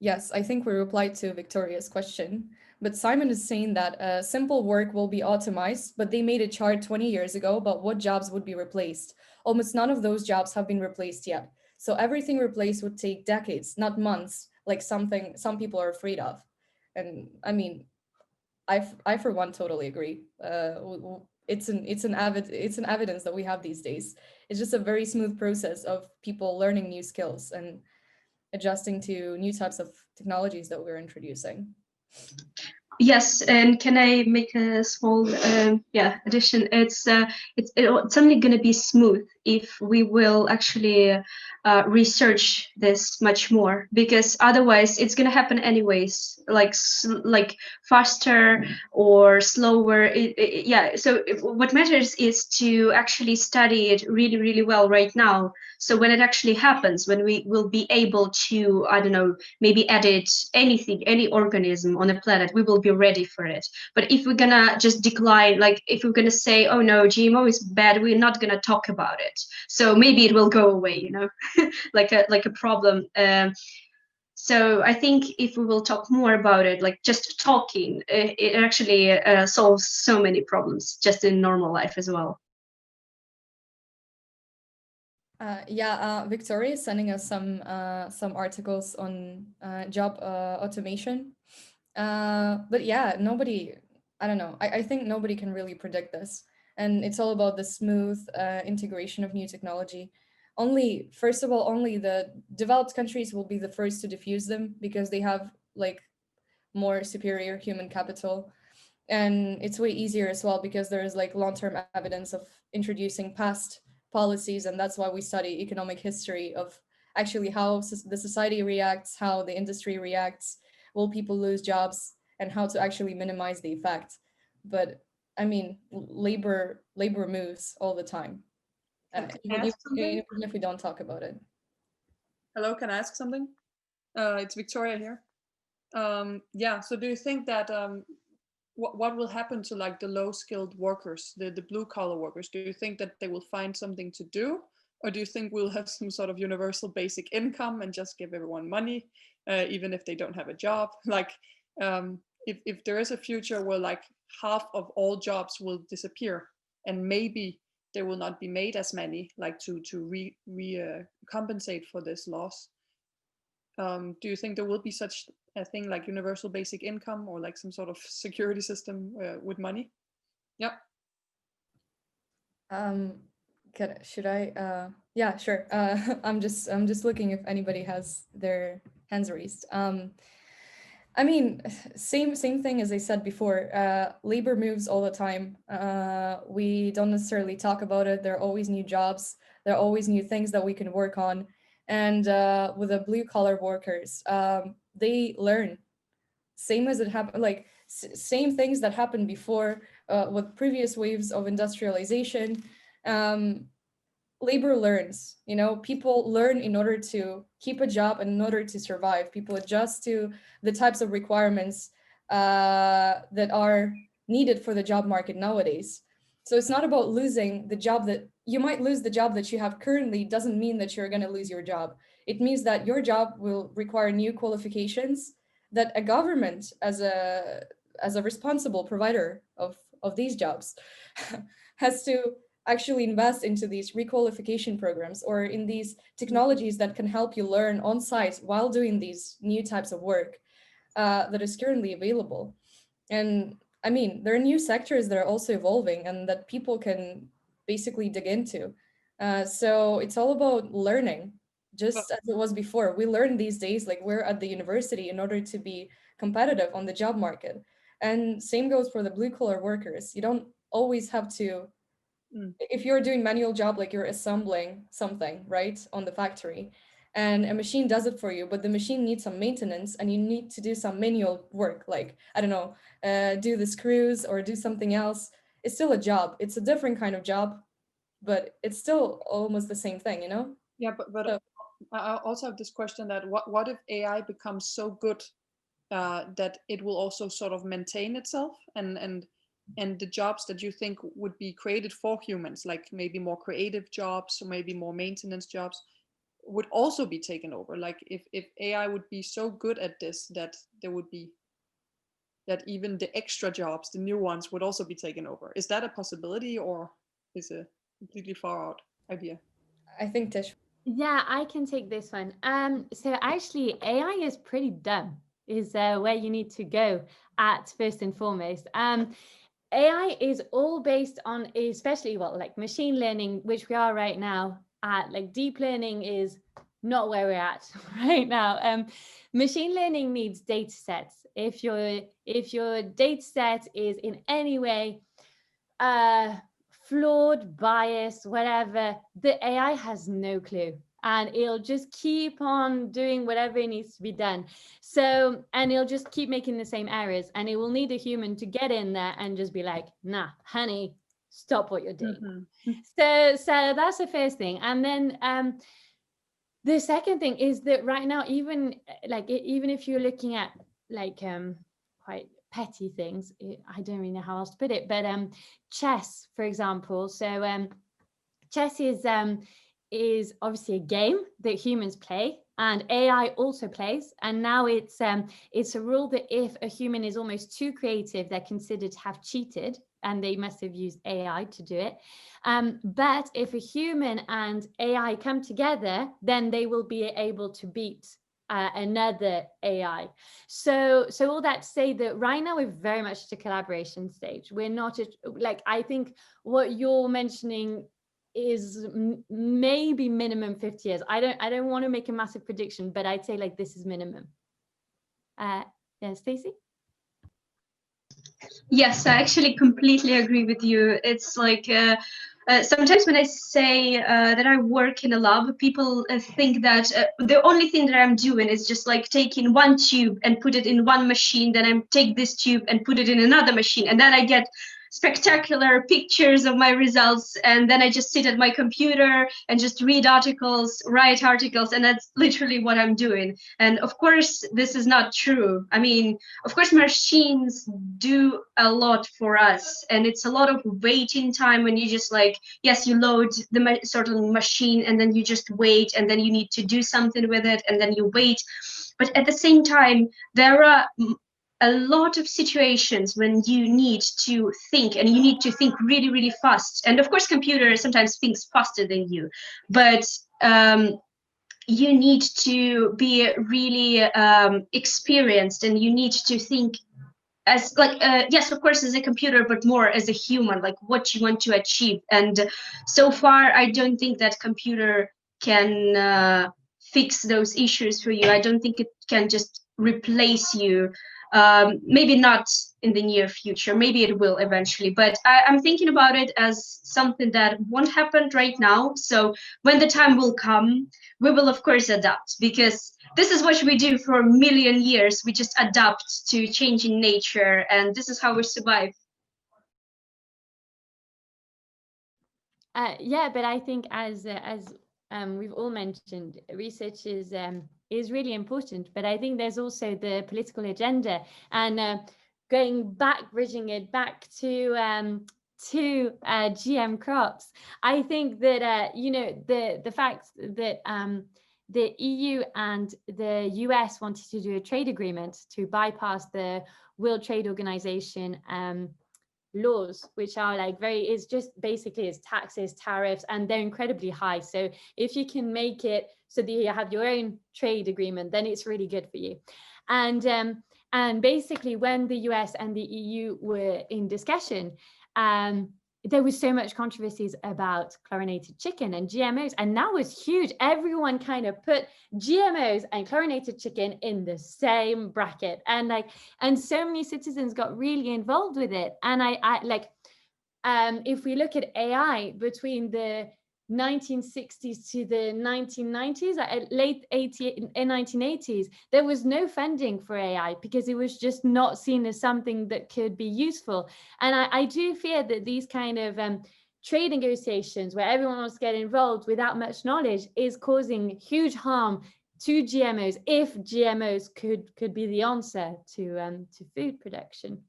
Yes, I think we replied to Victoria's question, but Simon is saying that simple work will be optimized, but they made a chart 20 years ago about what jobs would be replaced. Almost none of those jobs have been replaced yet. So everything replaced would take decades, not months, like something some people are afraid of. And I mean, I for one totally agree. It's an evidence that we have these days. It's just a very smooth process of people learning new skills and adjusting to new types of technologies that we're introducing. Yes, and can I make a small addition? It's only going to be smooth if we will actually research this much more, because otherwise it's going to happen anyways, like faster or slower. So what matters is to actually study it really, really well right now. So when it actually happens, when we will be able to, I don't know, maybe edit anything, any organism on the planet, we will be ready for it. But if we're gonna just decline, like if we're gonna say, oh no, GMO is bad, we're not gonna talk about it. So maybe it will go away, you know, like a problem. So I think if we will talk more about it, like just talking, it actually solves so many problems just in normal life as well. Victoria is sending us some articles on job automation. But yeah, I don't know. I think nobody can really predict this. And it's all about the smooth integration of new technology. First of all, only the developed countries will be the first to diffuse them because they have like more superior human capital. And it's way easier as well because there is like long-term evidence of introducing past policies, and that's why we study economic history of actually how the society reacts, how the industry reacts, will people lose jobs, and how to actually minimize the effect. But I mean, labor moves all the time, even if we don't talk about it. Hello, can I ask something? It's Victoria here. So do you think that what will happen to like the low-skilled workers, the blue-collar workers? Do you think that they will find something to do, or do you think we'll have some sort of universal basic income and just give everyone money, even if they don't have a job? Like, if there is a future where like half of all jobs will disappear, and maybe there will not be made as many, like to compensate for this loss. Do you think there will be such a thing like universal basic income or like some sort of security system with money? Yep. Should I? Yeah, sure. I'm just looking if anybody has their hands raised. I mean, same thing as I said before. Labor moves all the time. We don't necessarily talk about it. There are always new jobs. There are always new things that we can work on. And with the blue collar workers, they learn. Same as it happened, like same things that happened before with previous waves of industrialization. Labor learns, you know, people learn in order to keep a job and in order to survive. People adjust to the types of requirements that are needed for the job market nowadays. So it's not about losing the job that you might lose. The job that you have currently doesn't mean that you're going to lose your job. It means that your job will require new qualifications that a government as a responsible provider of these jobs has to actually invest into these requalification programs or in these technologies that can help you learn on site while doing these new types of work that is currently available. And I mean, there are new sectors that are also evolving and that people can basically dig into. So it's all about learning, just as it was before. We learn these days, like we're at the university in order to be competitive on the job market. And same goes for the blue collar workers. You don't always have to, if you're doing manual job, like you're assembling something, right, on the factory, and a machine does it for you, but the machine needs some maintenance and you need to do some manual work, like, I don't know, do the screws or do something else. It's still a job. It's a different kind of job, but it's still almost the same thing, you know? Yeah, but So- I also have this question that what if AI becomes so good that it will also sort of maintain itself, and the jobs that you think would be created for humans, like maybe more creative jobs or maybe more maintenance jobs, would also be taken over? Like if AI would be so good at this that there would be, that even the extra jobs, the new ones, would also be taken over. Is that a possibility, or is it a completely far out idea? I think Tish. Yeah, I can take this one. So actually, AI is pretty dumb, is where you need to go at first and foremost. AI is all based on, especially like machine learning, which we are right now at. Like deep learning is not where we're at right now. Machine learning needs data sets. If your data set is in any way flawed, biased, whatever, the AI has no clue. And it'll just keep on doing whatever it needs to be done. So, and it'll just keep making the same errors. And it will need a human to get in there and just be like, nah, honey, stop what you're doing. So that's the first thing. And then the second thing is that right now, even if you're looking at like quite petty things, I don't really know how else to put it, but chess, for example. So chess is obviously a game that humans play, and AI also plays. And now it's a rule that if a human is almost too creative, they're considered to have cheated, and they must have used AI to do it. But if a human and AI come together, then they will be able to beat another AI. So all that to say that right now we're very much at a collaboration stage. We're not like, I think what you're mentioning is maybe minimum 50 years. I don't want to make a massive prediction, but I'd say like this is minimum. Yeah, Stacey? Yes, I actually completely agree with you. It's like sometimes when I say that I work in a lab, people think that the only thing that I'm doing is just like taking one tube and put it in one machine, then I take this tube and put it in another machine, and then I get spectacular pictures of my results, and then I just sit at my computer and just read articles, write articles, and that's literally what I'm doing. And of course, this is not true. I mean, of course, machines do a lot for us, and it's a lot of waiting time when you just like, yes, you load the sort of machine and then you just wait, and then you need to do something with it, and then you wait. But at the same time, there are a lot of situations when you need to think, and you need to think really, really fast. And of course, computer sometimes thinks faster than you, but you need to be really experienced, and you need to think as like yes, of course, as a computer, but more as a human, like what you want to achieve. And so far, I don't think that computer can fix those issues for you. I don't think it can just replace you. Maybe not in the near future, maybe it will eventually, but I'm thinking about it as something that won't happen right now. So when the time will come, we will of course adapt, because this is what we do for a million years. We just adapt to changing nature, and this is how we survive. Yeah, but I think as we've all mentioned, research is really important, but I think there's also the political agenda, and bridging it back to GM crops. I think that the fact that the EU and the US wanted to do a trade agreement to bypass the World Trade Organization laws, which are like it's just basically taxes, tariffs, and they're incredibly high. So if you can make it so that you have your own trade agreement, then it's really good for you. And And basically, when the US and the EU were in discussion, there was so much controversies about chlorinated chicken and GMOs, and that was huge. Everyone kind of put GMOs and chlorinated chicken in the same bracket, and so many citizens got really involved with it. And if we look at AI between the 1960s to the 1990s, late 1980s, there was no funding for AI because it was just not seen as something that could be useful. And I do fear that these kind of trade negotiations where everyone wants to get involved without much knowledge is causing huge harm to GMOs, if GMOs could be the answer to food production.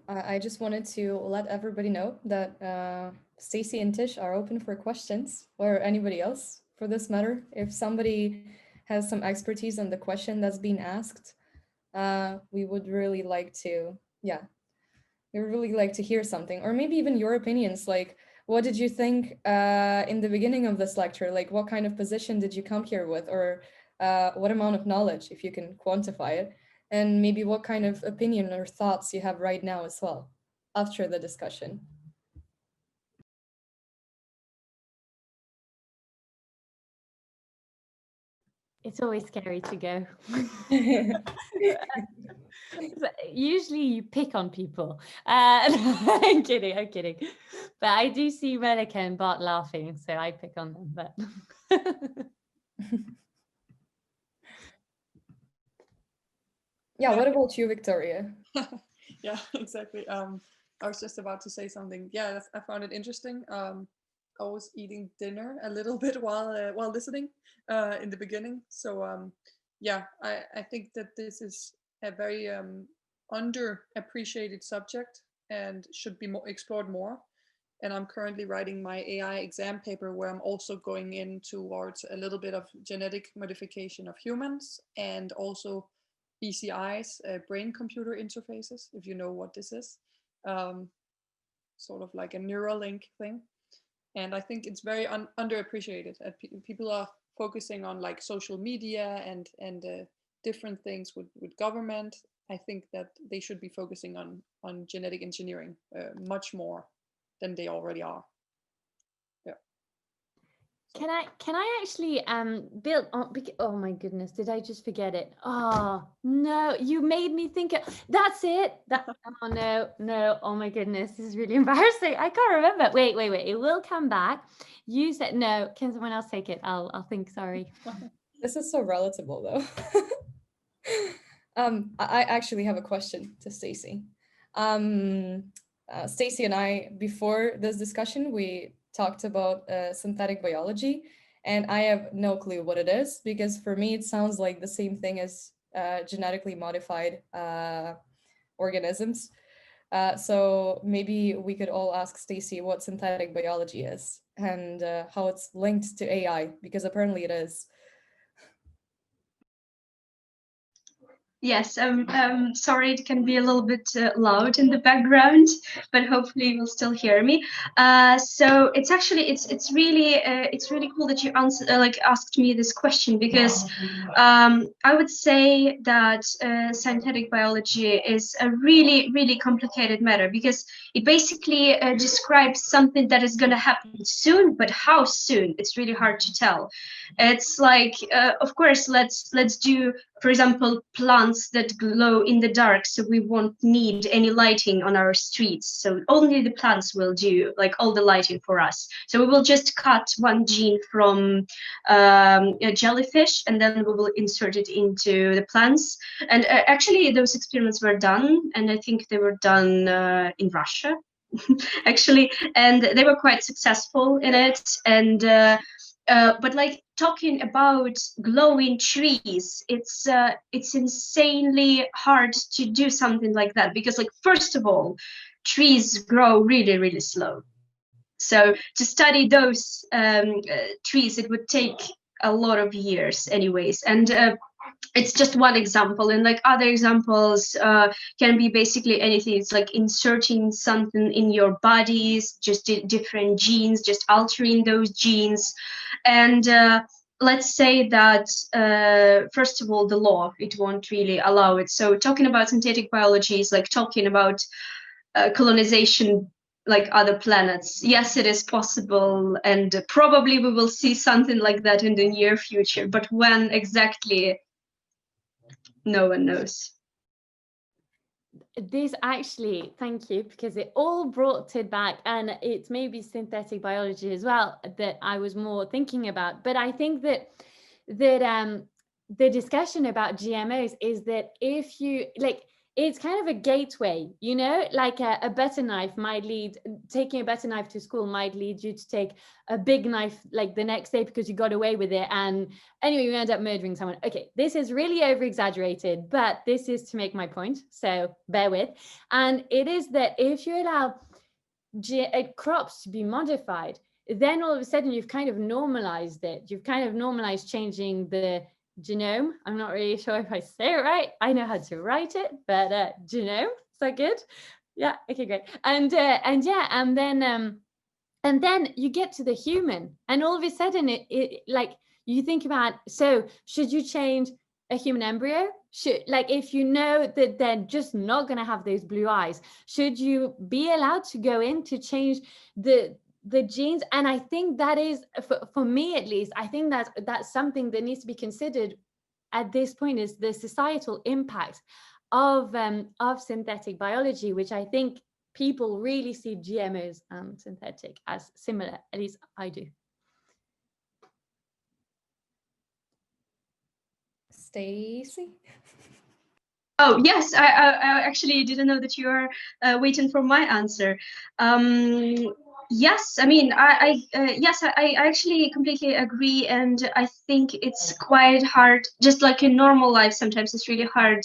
I just wanted to let everybody know that Stacey and Tish are open for questions, or anybody else for this matter. If somebody has some expertise on the question that's being asked, we would really like to, hear something, or maybe even your opinions. Like, what did you think in the beginning of this lecture? Like, what kind of position did you come here with, or what amount of knowledge, if you can quantify it? And maybe what kind of opinion or thoughts you have right now as well, after the discussion. It's always scary to go. Usually you pick on people. I'm kidding. But I do see Monica and Bart laughing, so I pick on them. But yeah, what about you, Victoria? Yeah, exactly. I was just about to say something. Yeah, I found it interesting. I was eating dinner a little bit while listening in the beginning. So yeah, I think that this is a very underappreciated subject and should be explored more. And I'm currently writing my AI exam paper where I'm also going in towards a little bit of genetic modification of humans, and also BCIs, brain-computer interfaces, if you know what this is, sort of like a Neuralink thing. And I think it's very underappreciated. People are focusing on like social media and different things with government. I think that they should be focusing on genetic engineering much more than they already are. Can I actually build on? Oh my goodness, did I just forget it? Oh no, you made me think it. That's it. Oh no. Oh my goodness, this is really embarrassing. I can't remember. Wait. It will come back. You said no. Can someone else take it? I'll think. Sorry. This is so relatable though. I actually have a question to Stacey. Stacey and I, before this discussion, we talked about synthetic biology, and I have no clue what it is, because for me it sounds like the same thing as genetically modified organisms. So maybe we could all ask Stacey what synthetic biology is and how it's linked to AI, because apparently it is. Yes, sorry, it can be a little bit loud in the background, but hopefully you will still hear me. So it's actually it's really cool that you asked me this question, because I would say that synthetic biology is a really complicated matter, because it basically describes something that is going to happen soon, but how soon, it's really hard to tell. It's like, of course, let's do, for example, plants that glow in the dark, so we won't need any lighting on our streets. So only the plants will do like all the lighting for us. So we will just cut one gene from a jellyfish, and then we will insert it into the plants. And actually, those experiments were done, and I think they were done in Russia, actually, and they were quite successful in it. And but like talking about glowing trees, it's insanely hard to do something like that, because like, first of all, trees grow really slow. So to study those trees, it would take a lot of years anyways. And it's just one example, and like other examples can be basically anything. It's like inserting something in your bodies, just different genes, just altering those genes. And let's say that first of all, the law, it won't really allow it. So talking about synthetic biology is like talking about colonization like other planets. Yes, it is possible, and probably we will see something like that in the near future, but when exactly, no one knows. This actually, thank you, because it all brought it back, and it's maybe synthetic biology as well that I was more thinking about. But I think that the discussion about GMOs is that if you like, it's kind of a gateway, you know, like a butter knife might lead, taking a butter knife to school might lead you to take a big knife like the next day because you got away with it. And anyway, you end up murdering someone. Okay, this is really over exaggerated, but this is to make my point. So bear with. And it is that if you allow crops to be modified, then all of a sudden you've kind of normalized it. You've kind of normalized changing the genome. I'm not really sure if I say it right. I know how to write it, but genome, is that good? Yeah, okay, great. And yeah, and then you get to the human, and all of a sudden it like you think about, so should you change a human embryo? Should, like, if you know that they're just not going to have those blue eyes, should you be allowed to go in to change the genes? And I think that is, for me at least, I think that's something that needs to be considered at this point, is the societal impact of synthetic biology, which I think people really see GMOs and synthetic as similar. At least I do. Stacey? Oh, yes, I actually didn't know that you are waiting for my answer. Yes, I mean, yes, I actually completely agree, and I think it's quite hard, just like in normal life, sometimes it's really hard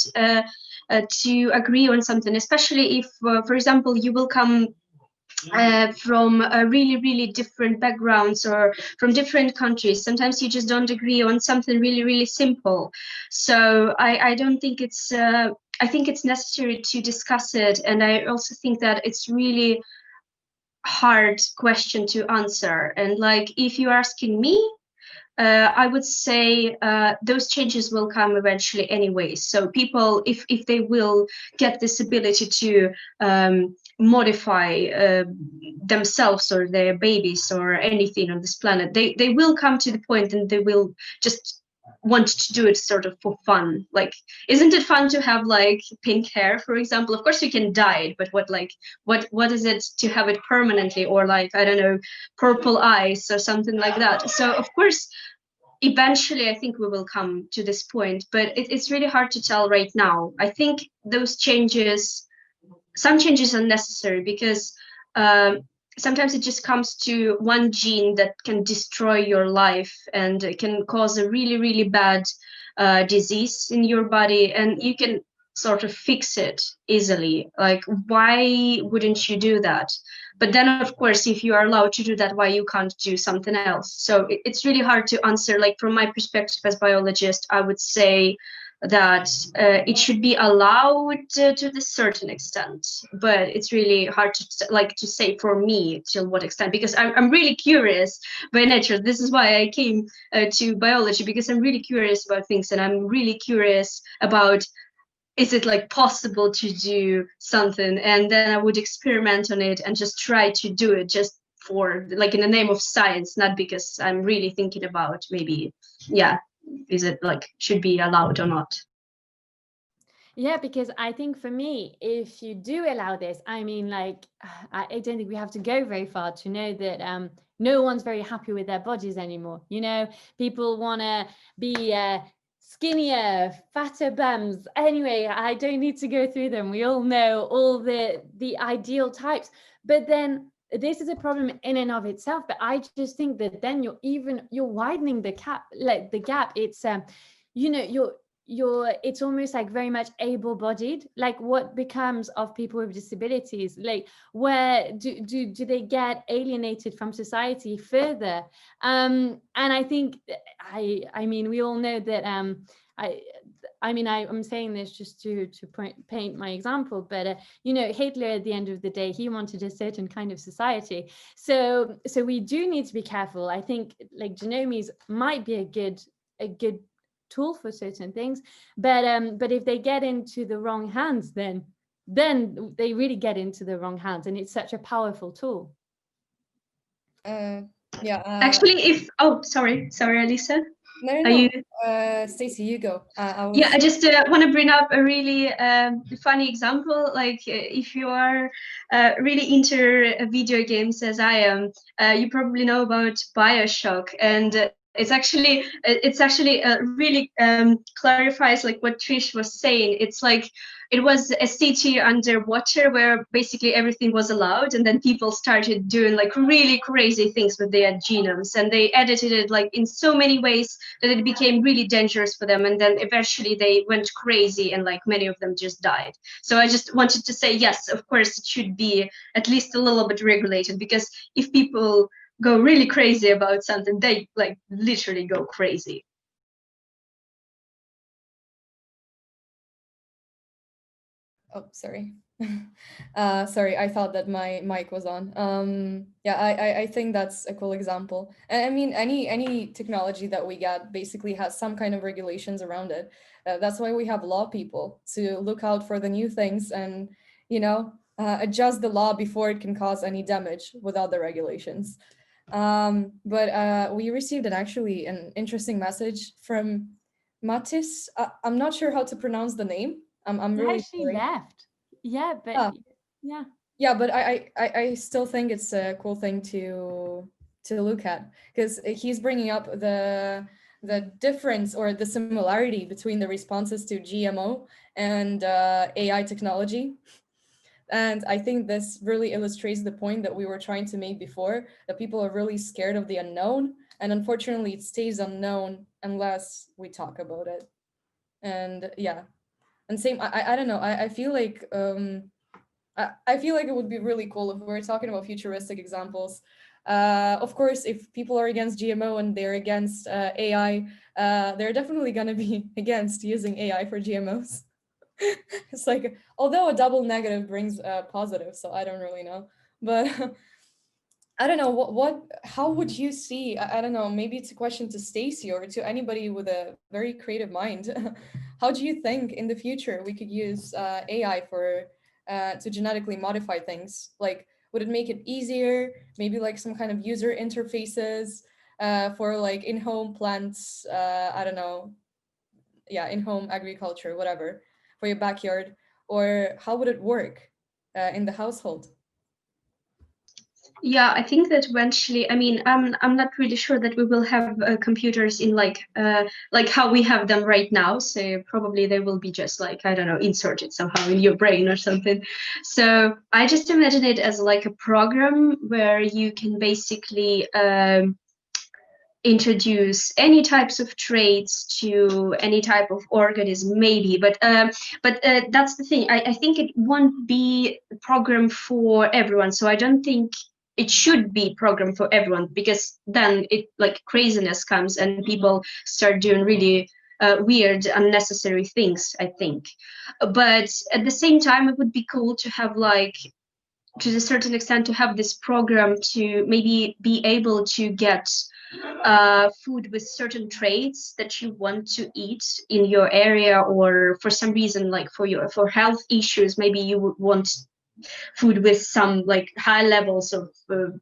to agree on something, especially if, for example, you will come from really, really different backgrounds or from different countries. Sometimes you just don't agree on something really, really simple. So I don't think it's, I think it's necessary to discuss it. And I also think that it's really hard question to answer. And like, if you're asking me, I would say those changes will come eventually anyway. So people, if they will get this ability to modify themselves or their babies or anything on this planet, they will come to the point and they will just want to do it sort of for fun. Like, isn't it fun to have like pink hair, for example? Of course you can dye it, but what is it to have it permanently, or like, I don't know, purple eyes or something like that? So of course eventually I think we will come to this point, but it's really hard to tell right now. I think those changes, some changes are necessary because sometimes it just comes to one gene that can destroy your life and it can cause a really, really bad disease in your body, and you can sort of fix it easily. Like, why wouldn't you do that? But then, of course, if you are allowed to do that, why you can't do something else? So it's really hard to answer. Like, from my perspective as biologist, I would say that it should be allowed to this certain extent, but it's really hard to say for me till what extent, because I'm really curious by nature. This is why I came to biology, because I'm really curious about things, and I'm really curious about, is it like possible to do something, and then I would experiment on it and just try to do it just for, like, in the name of science, not because I'm really thinking about maybe, yeah, is it like should be allowed or not. Yeah, because I think for me, if you do allow this, I mean, like, I don't think we have to go very far to know that no one's very happy with their bodies anymore. You know, people want to be skinnier, fatter bums. Anyway, I don't need to go through them. We all know all the ideal types. But then this is a problem in and of itself. But I just think that then you're widening the gap. Like the gap, it's you know, it's almost like very much able-bodied. Like, what becomes of people with disabilities? Like, where do they get alienated from society further? And I think I mean, we all know that I mean, I'm saying this just to paint my example, but you know, Hitler at the end of the day, he wanted a certain kind of society. So we do need to be careful. I think like genomics might be a good tool for certain things, but if they get into the wrong hands, then they really get into the wrong hands, and it's such a powerful tool. Yeah. Actually, sorry, Alisa. No, Are you? Stacey, you go. Yeah, I just want to bring up a really funny example. Like, if you are really into video games as I am, you probably know about Bioshock, and it's actually really clarifies like what Trish was saying. It's like it was a city underwater where basically everything was allowed, and then people started doing like really crazy things with their genomes, and they edited it like in so many ways that it became really dangerous for them, and then eventually they went crazy, and like many of them just died. So I just wanted to say, yes, of course it should be at least a little bit regulated, because if people go really crazy about something, they like literally go crazy. Oh, sorry. Sorry, I thought that my mic was on. Yeah, I think that's a cool example. And I mean, any technology that we get basically has some kind of regulations around it. That's why we have law people, to look out for the new things and, you know, adjust the law before it can cause any damage without the regulations. But we received actually an interesting message from Matis. I'm not sure how to pronounce the name. I'm really actually sorry. left. Yeah, but Yeah, but I still think it's a cool thing to look at, because he's bringing up the difference or the similarity between the responses to GMO and AI technology. And I think this really illustrates the point that we were trying to make before, that people are really scared of the unknown, and unfortunately it stays unknown unless we talk about it. And yeah, and same, I don't know, I feel like I feel like it would be really cool if we were talking about futuristic examples. Of course, if people are against GMO and they're against AI, they're definitely going to be against using AI for GMOs. It's like, although a double negative brings a positive, so I don't really know. But I don't know, how would you see, I don't know, maybe it's a question to Stacey or to anybody with a very creative mind. How do you think in the future we could use AI for to genetically modify things? Like, would it make it easier? Maybe like some kind of user interfaces for like in-home plants, I don't know, yeah, in-home agriculture, whatever, for your backyard? Or how would it work in the household? Yeah, I think that eventually, I mean, I'm not really sure that we will have computers in like how we have them right now. So probably they will be just like, I don't know, inserted somehow in your brain or something. So I just imagine it as like a program where you can basically introduce any types of traits to any type of organism, maybe, but that's the thing. I think it won't be a program for everyone, so I don't think it should be programmed for everyone, because then it like craziness comes and people start doing really weird, unnecessary things, I think. But at the same time, it would be cool to have like, to a certain extent, to have this program to maybe be able to get food with certain traits that you want to eat in your area, or for some reason, like for health issues, maybe you would want food with some like high levels of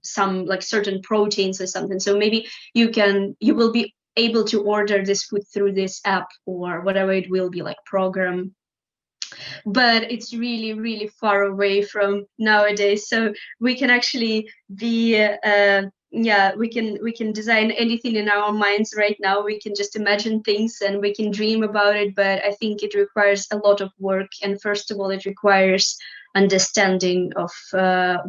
some like certain proteins or something. So maybe you will be able to order this food through this app or whatever it will be, like program. But it's really, really far away from nowadays. So we can actually be we can design anything in our minds right now. We can just imagine things and we can dream about it, but I think it requires a lot of work. And first of all, it requires understanding of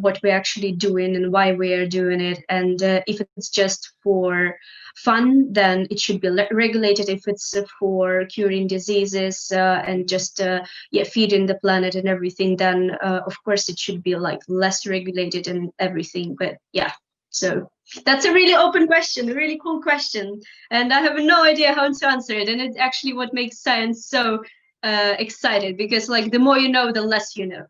what we're actually doing and why we are doing it. And if it's just for fun, then it should be regulated. If it's for curing diseases and just feeding the planet and everything, then of course it should be like less regulated and everything. But yeah, So that's a really open question, a really cool question. And I have no idea how to answer it. And it's actually what makes science so excited, because like the more you know, the less you know.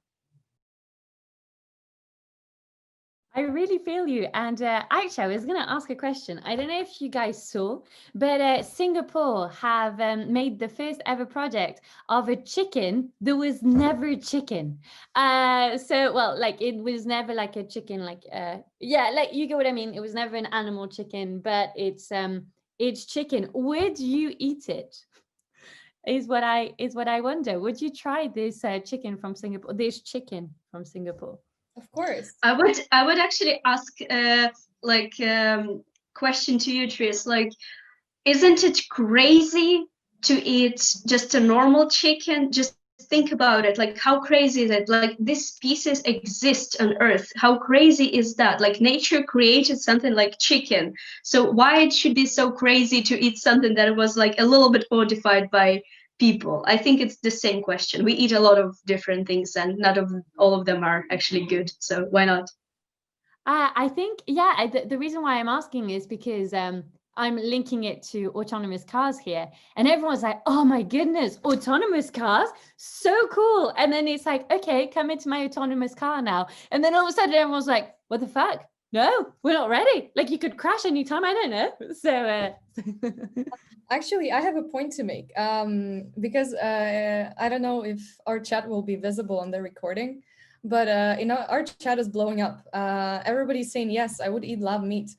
I really feel you. And actually, I was going to ask a question. I don't know if you guys saw, but Singapore have made the first ever project of a chicken that was never a chicken. Well, like it was never like a chicken, like, yeah, like you get what I mean? It was never an animal chicken, but it's chicken. Would you eat it? Is what I wonder. Would you try this chicken from Singapore? This chicken from Singapore? Of course. I would actually ask question to you, Tris. Like, isn't it crazy to eat just a normal chicken? Just think about it. Like, how crazy is it? Like, this species exists on Earth. How crazy is that? Like, nature created something like chicken. So why it should be so crazy to eat something that was like a little bit modified by people? I think it's the same question. We eat a lot of different things, and not all of them are actually good. So why not? I think, yeah, the reason why I'm asking is because I'm linking it to autonomous cars here. And everyone's like, oh my goodness, autonomous cars, so cool. And then it's like, okay, come into my autonomous car now. And then all of a sudden everyone's like, what the fuck? No, we're not ready. Like you could crash anytime, I don't know. So Actually, I have a point to make because I don't know if our chat will be visible on the recording, but our chat is blowing up. Everybody's saying, yes, I would eat lab meat.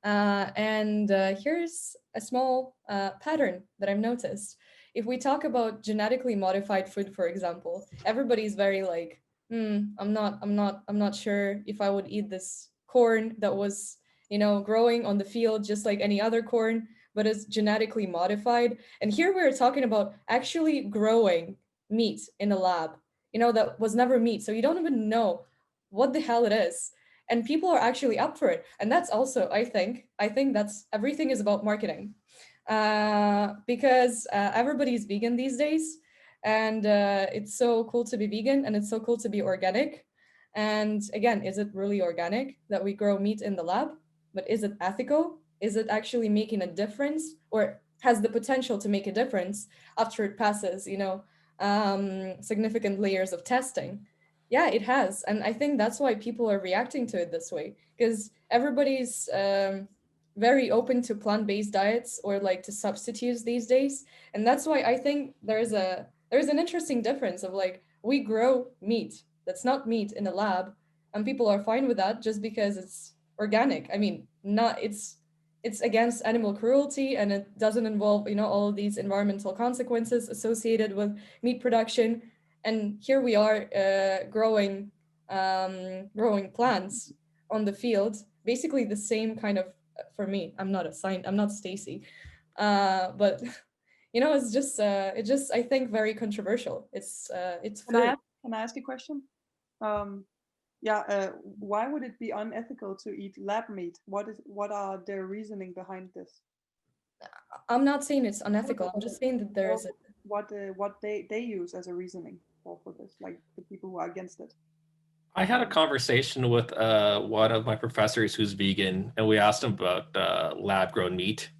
And here's a small pattern that I've noticed. If we talk about genetically modified food, for example, everybody's very like, I'm not sure if I would eat this corn that was, growing on the field just like any other corn, but is genetically modified. And here we're talking about actually growing meat in a lab, that was never meat. So you don't even know what the hell it is. And people are actually up for it. And that's also, I think that's everything is about marketing. Because everybody's vegan these days. And it's so cool to be vegan, and it's so cool to be organic. And again, is it really organic that we grow meat in the lab? But is it ethical? Is it actually making a difference, or has the potential to make a difference after it passes, significant layers of testing? Yeah, it has. And I think that's why people are reacting to it this way, because everybody's very open to plant-based diets or like to substitutes these days. And that's why I think there's an interesting difference of like, we grow meat that's not meat in a lab, and people are fine with that just because it's organic. I mean, not it's against animal cruelty, and it doesn't involve, all of these environmental consequences associated with meat production. And here we are growing plants on the field, basically the same kind of. For me, I'm not Stacey, but it's just I think very controversial. It's food. Can I ask a question? Why would it be unethical to eat lab meat? What are their reasoning behind this? I'm not saying it's unethical. I'm just saying that there's what they use as a reasoning for this, like the people who are against it. I had a conversation with one of my professors who's vegan, and we asked him about lab-grown meat,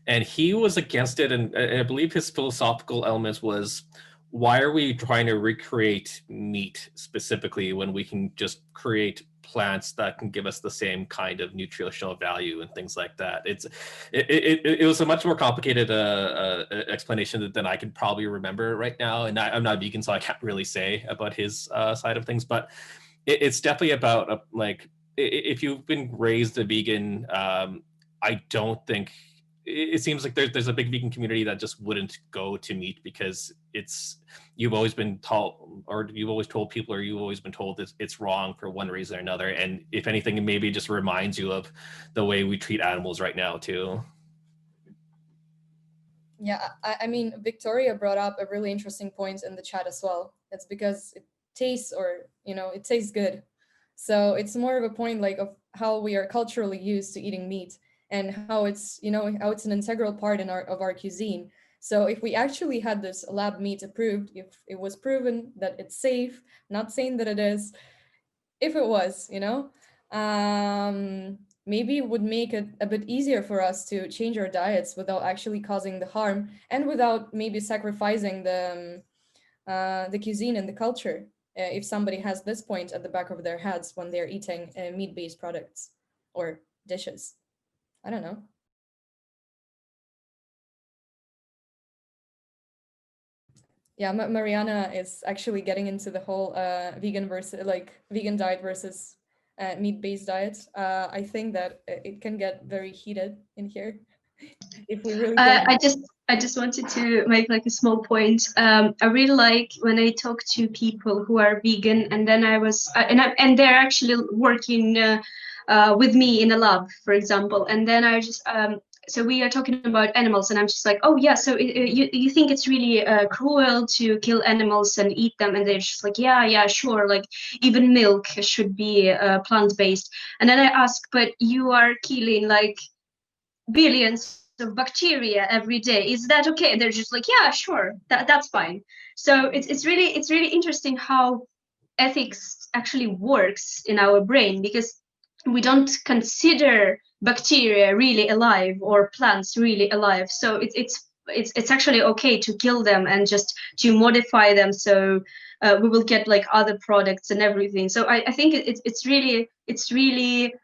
and he was against it. And I believe his philosophical elements was, why are we trying to recreate meat specifically when we can just create plants that can give us the same kind of nutritional value and things like that? It was a much more complicated explanation than I could probably remember right now. And I'm not vegan, so I can't really say about his side of things, but it's definitely about like, if you've been raised a vegan, I don't think, it seems like there's a big vegan community that just wouldn't go to meat because you've always been taught, or you've always told people, or you've always been told that it's wrong for one reason or another. And if anything, maybe it just reminds you of the way we treat animals right now too. Yeah, I mean, Victoria brought up a really interesting point in the chat as well. It's because it tastes, or it tastes good. So it's more of a point like of how we are culturally used to eating meat, and how it's how it's an integral part of our cuisine. So if we actually had this lab meat approved, if it was proven that it's safe, not saying that it is, if it was, maybe it would make it a bit easier for us to change our diets without actually causing the harm and without maybe sacrificing the cuisine and the culture. If somebody has this point at the back of their heads when they're eating meat-based products or dishes. I don't know. Yeah, Mariana is actually getting into the whole vegan versus vegan diet versus meat-based diet. I think that it can get very heated in here if we really. I just wanted to make like a small point. I really like when I talk to people who are vegan, and then and they're actually working with me in a lab, for example, and then I just so we are talking about animals, and I'm just like, oh yeah, so you think it's really cruel to kill animals and eat them? And they're just like, yeah, sure, like even milk should be plant-based. And then I ask, but you are killing like billions of bacteria every day. Is that okay? They're just like, yeah, sure, that's fine. So it's really interesting how ethics actually works in our brain, because we don't consider bacteria really alive or plants really alive. So it's actually okay to kill them and just to modify them, so we will get like other products and everything. So I think it's really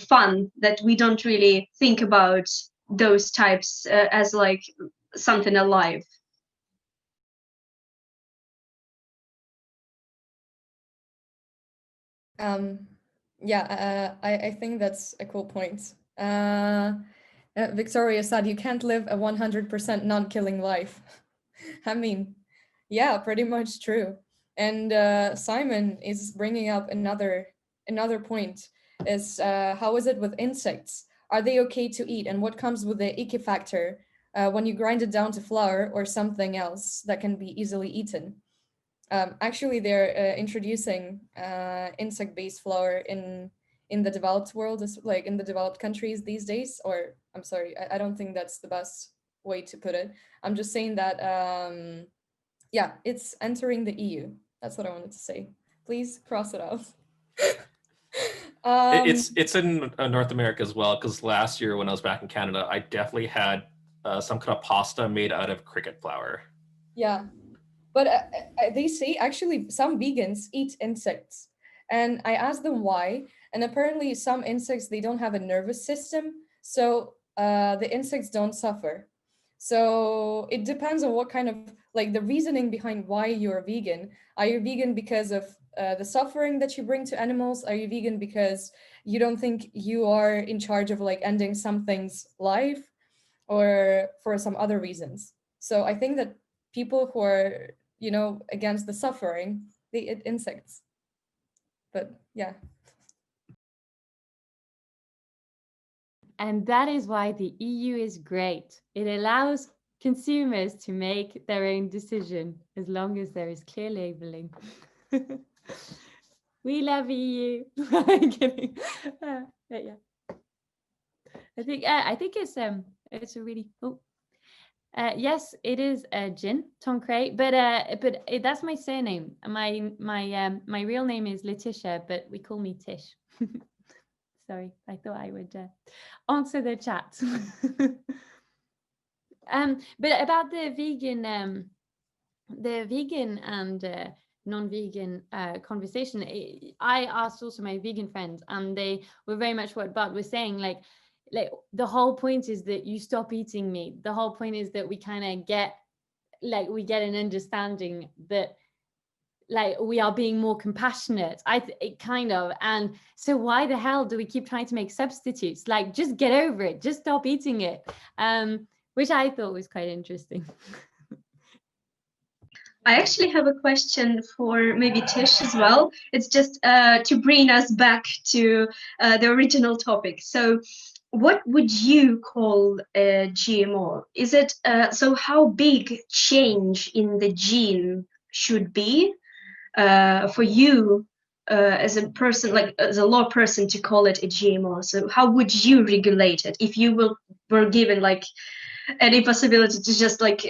fun that we don't really think about those types as like something alive. Yeah, I think that's a cool point. Victoria said you can't live a 100% non-killing life. I mean, yeah, pretty much true. And Simon is bringing up another point, is how is it with insects? Are they okay to eat? And what comes with the icky factor when you grind it down to flour or something else that can be easily eaten? Actually, they're introducing insect-based flour in the developed world, like in the developed countries these days. Or I'm sorry, I don't think that's the best way to put it. I'm just saying that yeah, it's entering the EU. That's what I wanted to say. Please cross it out. It's in North America as well, because last year when I was back in Canada, I definitely had some kind of pasta made out of cricket flour. Yeah, but they say actually some vegans eat insects, and I asked them why, and apparently some insects, they don't have a nervous system, so the insects don't suffer. So it depends on what kind of, like, the reasoning behind why you're vegan. Are you vegan because of the suffering that you bring to animals? Are you vegan because you don't think you are in charge of like ending something's life, or for some other reasons? So I think that people who are, you know, against the suffering, they eat insects. But yeah. And that is why the EU is great. It allows consumers to make their own decision as long as there is clear labeling. We love EU. I'm kidding. Yeah. I think it's a really yes, it is Jin Tanqueray, but that's my surname. My real name is Letitia, but we call me Tish. Sorry, I thought I would answer the chat. But about the vegan and non-vegan conversation, I asked also my vegan friends, and they were very much what Bart was saying. Like the whole point is that you stop eating meat. The whole point is that we kind of get an understanding that like we are being more compassionate. And so why the hell do we keep trying to make substitutes? Like, just get over it, just stop eating it. Which I thought was quite interesting. I actually have a question for maybe Tish as well. It's just to bring us back to the original topic. So what would you call a GMO? Is it so how big change in the gene should be for you as a person, like as a law person, to call it a GMO? So how would you regulate it if you were given like any possibility to just like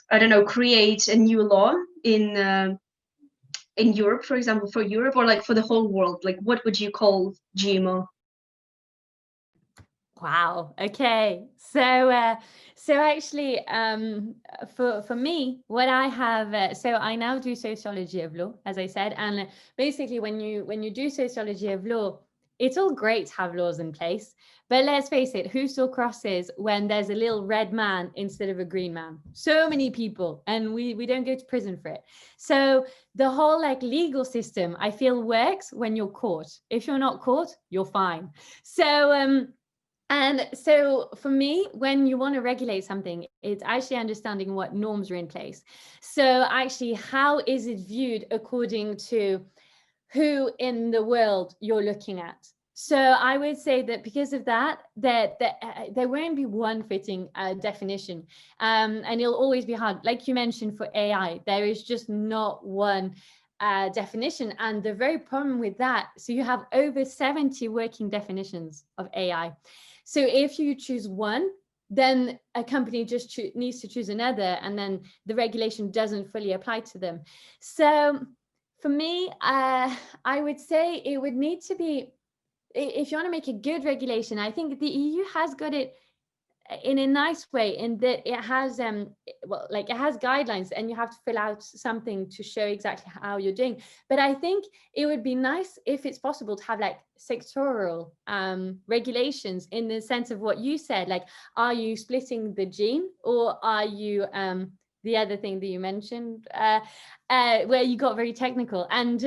I don't know, create a new law in Europe, for example, for Europe, or like for the whole world? Like, what would you call GMO? Wow. Okay. So actually, for me, what I have, so I now do sociology of law, as I said, and basically, when you do sociology of law, it's all great to have laws in place, but let's face it, who still crosses when there's a little red man instead of a green man? So many people, and we don't go to prison for it. So the whole like legal system, I feel, works when you're caught. If you're not caught, you're fine. So and so for me, when you want to regulate something, it's actually understanding what norms are in place. So actually, how is it viewed according to who in the world you're looking at? So I would say that because of that, there won't be one fitting definition, and it'll always be hard. Like you mentioned for AI, there is just not one definition, and the very problem with that. So you have over 70 working definitions of AI. So if you choose one, then a company just needs to choose another, and then the regulation doesn't fully apply to them. So for me, I would say it would need to be, if you want to make a good regulation, I think the EU has got it in a nice way, in that it has well, like it has guidelines, and you have to fill out something to show exactly how you're doing. But I think it would be nice if it's possible to have like sectoral regulations, in the sense of what you said, like, are you splitting the gene, or are you the other thing that you mentioned, where you got very technical, and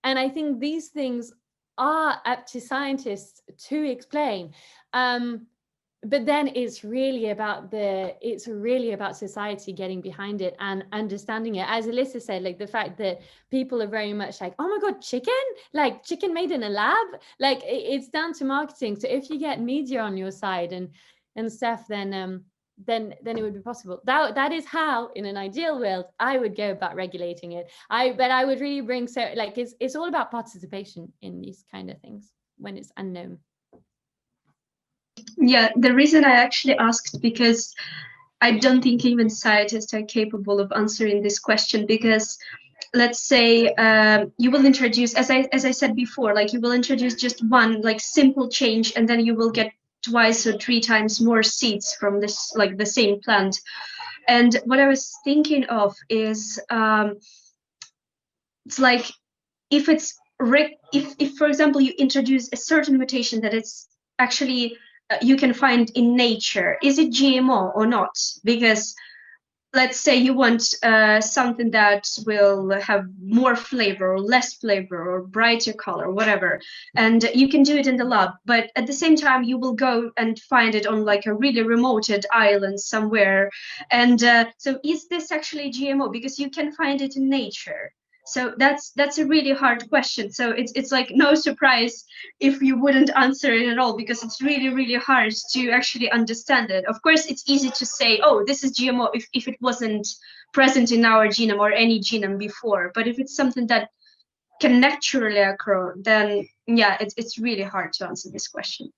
I think these things are up to scientists to explain. But then it's really about society getting behind it and understanding it. As Alyssa said, like the fact that people are very much like, oh my God, chicken made in a lab, like it's down to marketing. So if you get media on your side and stuff, then it would be possible. That is how, in an ideal world, I would go about regulating it. But I would really bring, so like it's all about participation in these kind of things when it's unknown. Yeah, the reason I actually asked, because I don't think even scientists are capable of answering this question, because let's say you will introduce, as I said before, like you will introduce just one like simple change, and then you will get twice or three times more seeds from this, like the same plant. And what I was thinking of is it's like, if for example you introduce a certain mutation that it's actually you can find in nature, is it GMO or not? Because let's say you want something that will have more flavor or less flavor or brighter color, whatever, and you can do it in the lab, but at the same time you will go and find it on like a really remote island somewhere. And so is this actually GMO? Because you can find it in nature. So that's a really hard question. So it's like no surprise if you wouldn't answer it at all, because it's really, really hard to actually understand it. Of course, it's easy to say, oh, this is GMO if it wasn't present in our genome or any genome before. But if it's something that can naturally occur, then yeah, it's really hard to answer this question.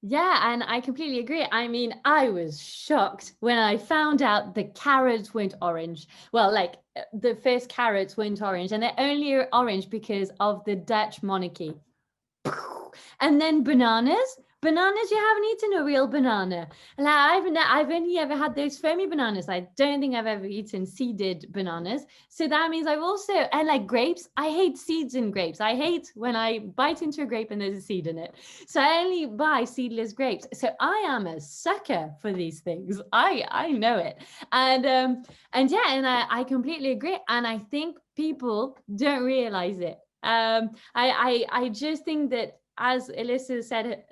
Yeah, and I completely agree. I mean, I was shocked when I found out the carrots weren't orange. Well, like the first carrots weren't orange, and they're only orange because of the Dutch monarchy. And then bananas, you haven't eaten a real banana. Like, I've only ever had those foamy bananas. I don't think I've ever eaten seeded bananas. So that means I've also, and like grapes, I hate seeds in grapes. I hate when I bite into a grape and there's a seed in it. So I only buy seedless grapes. So I am a sucker for these things. I know it. And yeah, and I completely agree. And I think people don't realize it. I just think that, as Alyssa said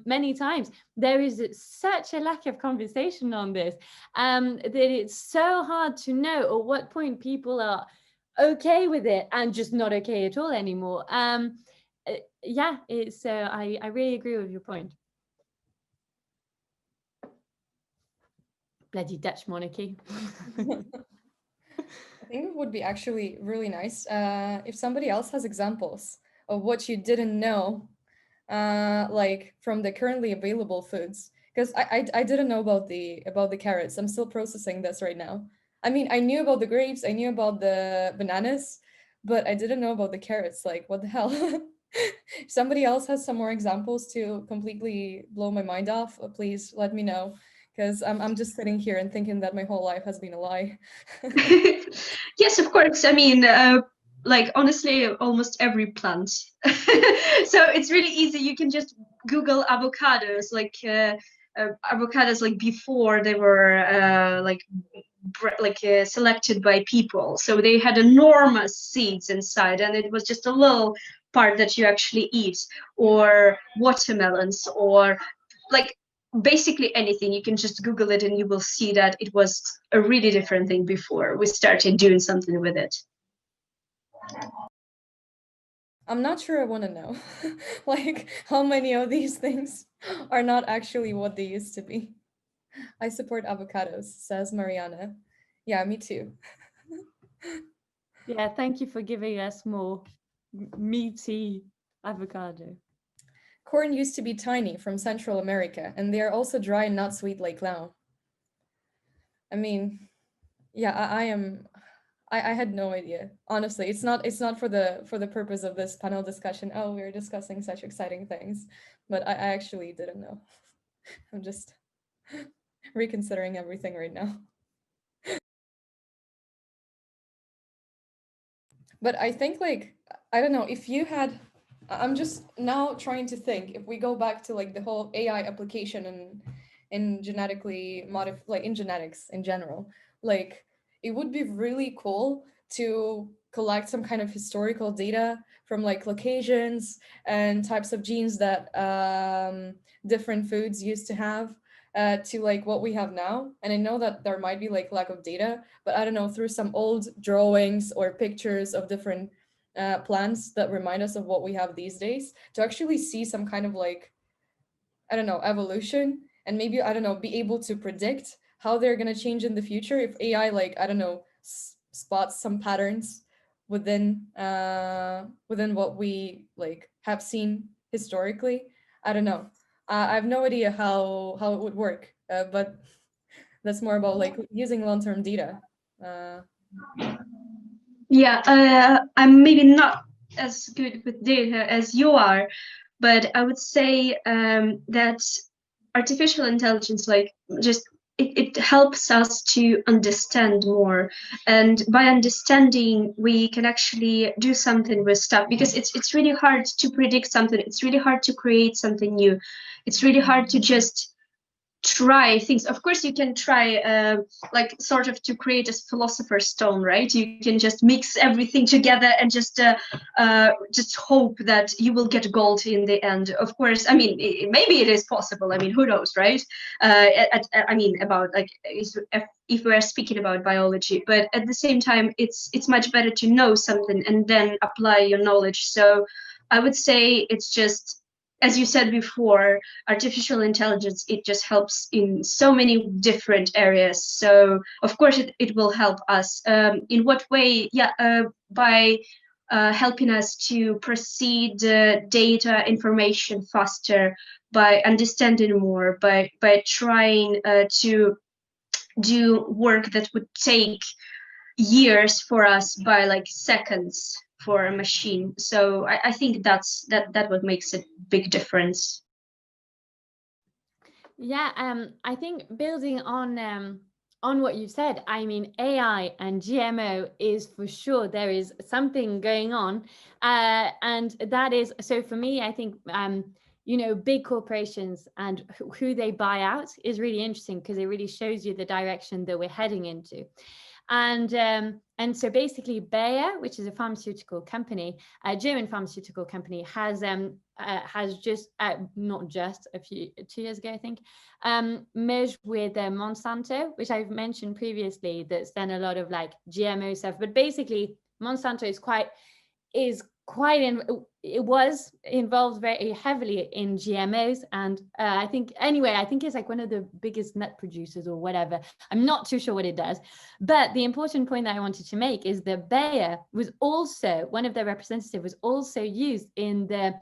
many times, there is such a lack of conversation on this, that it's so hard to know at what point people are okay with it and just not okay at all anymore. Yeah, it's I really agree with your point. Bloody Dutch monarchy. I think it would be actually really nice if somebody else has examples of what you didn't know, like from the currently available foods, because I didn't know about the carrots. I'm still processing this right now. I mean, I knew about the grapes, I knew about the bananas, but I didn't know about the carrots. Like, what the hell? If somebody else has some more examples to completely blow my mind off, please let me know, because I'm just sitting here and thinking that my whole life has been a lie. Yes, of course. I mean, like honestly, almost every plant. So it's really easy. You can just Google avocados, avocados like before they were selected by people. So they had enormous seeds inside, and it was just a little part that you actually eat, or watermelons, or like basically anything. You can just Google it and you will see that it was a really different thing before we started doing something with it. I'm not sure I want to know, like how many of these things are not actually what they used to be. I support avocados, says Mariana. Yeah, me too. Yeah, thank you for giving us more meaty avocado. Corn used to be tiny from Central America, and they are also dry and not sweet like now. I mean, yeah, I had no idea. Honestly, it's not for the purpose of this panel discussion. Oh, we're discussing such exciting things, but I actually didn't know. I'm just reconsidering everything right now. But I think, like, I don't know, if you had, I'm just now trying to think, if we go back to like the whole AI application and in genetically like in genetics in general, like it would be really cool to collect some kind of historical data from like locations and types of genes that different foods used to have, to like what we have now. And I know that there might be like lack of data, but I don't know, through some old drawings or pictures of different plants that remind us of what we have these days, to actually see some kind of like, I don't know, evolution, and maybe, I don't know, be able to predict how they're going to change in the future if AI, like, I don't know, spots some patterns within within what we like have seen historically. I don't know. I have no idea how it would work, but that's more about like using long-term data. Yeah, I'm maybe not as good with data as you are, but I would say that artificial intelligence, like, just it helps us to understand more, and by understanding we can actually do something with stuff, because it's really hard to predict something, it's really hard to create something new, it's really hard to just try things. Of course you can try like sort of to create a philosopher's stone, right? You can just mix everything together and just hope that you will get gold in the end. Of course, I mean, maybe it is possible, I mean, who knows, right? I mean, about like if we're speaking about biology, but at the same time it's much better to know something and then apply your knowledge. So I would say it's just, as you said before, artificial intelligence, it just helps in so many different areas. So of course it will help us. In what way? Yeah, by helping us to proceed data information faster, by understanding more, by trying to do work that would take years for us by like seconds for a machine. So I think that's what makes a big difference. Yeah, I think building on what you said, I mean, AI and GMO is for sure, there is something going on, and that is, so for me, I think you know, big corporations and who they buy out is really interesting, because it really shows you the direction that we're heading into. And so basically Bayer, which is a pharmaceutical company, a German pharmaceutical company, has just not just 2 years ago, I think, merged with Monsanto, which I've mentioned previously, that's done a lot of like GMO stuff. But basically Monsanto it was involved very heavily in GMOs, and I think it's like one of the biggest nut producers or whatever. I'm not too sure what it does, but the important point that I wanted to make is that Bayer was also, one of their representatives was also used in the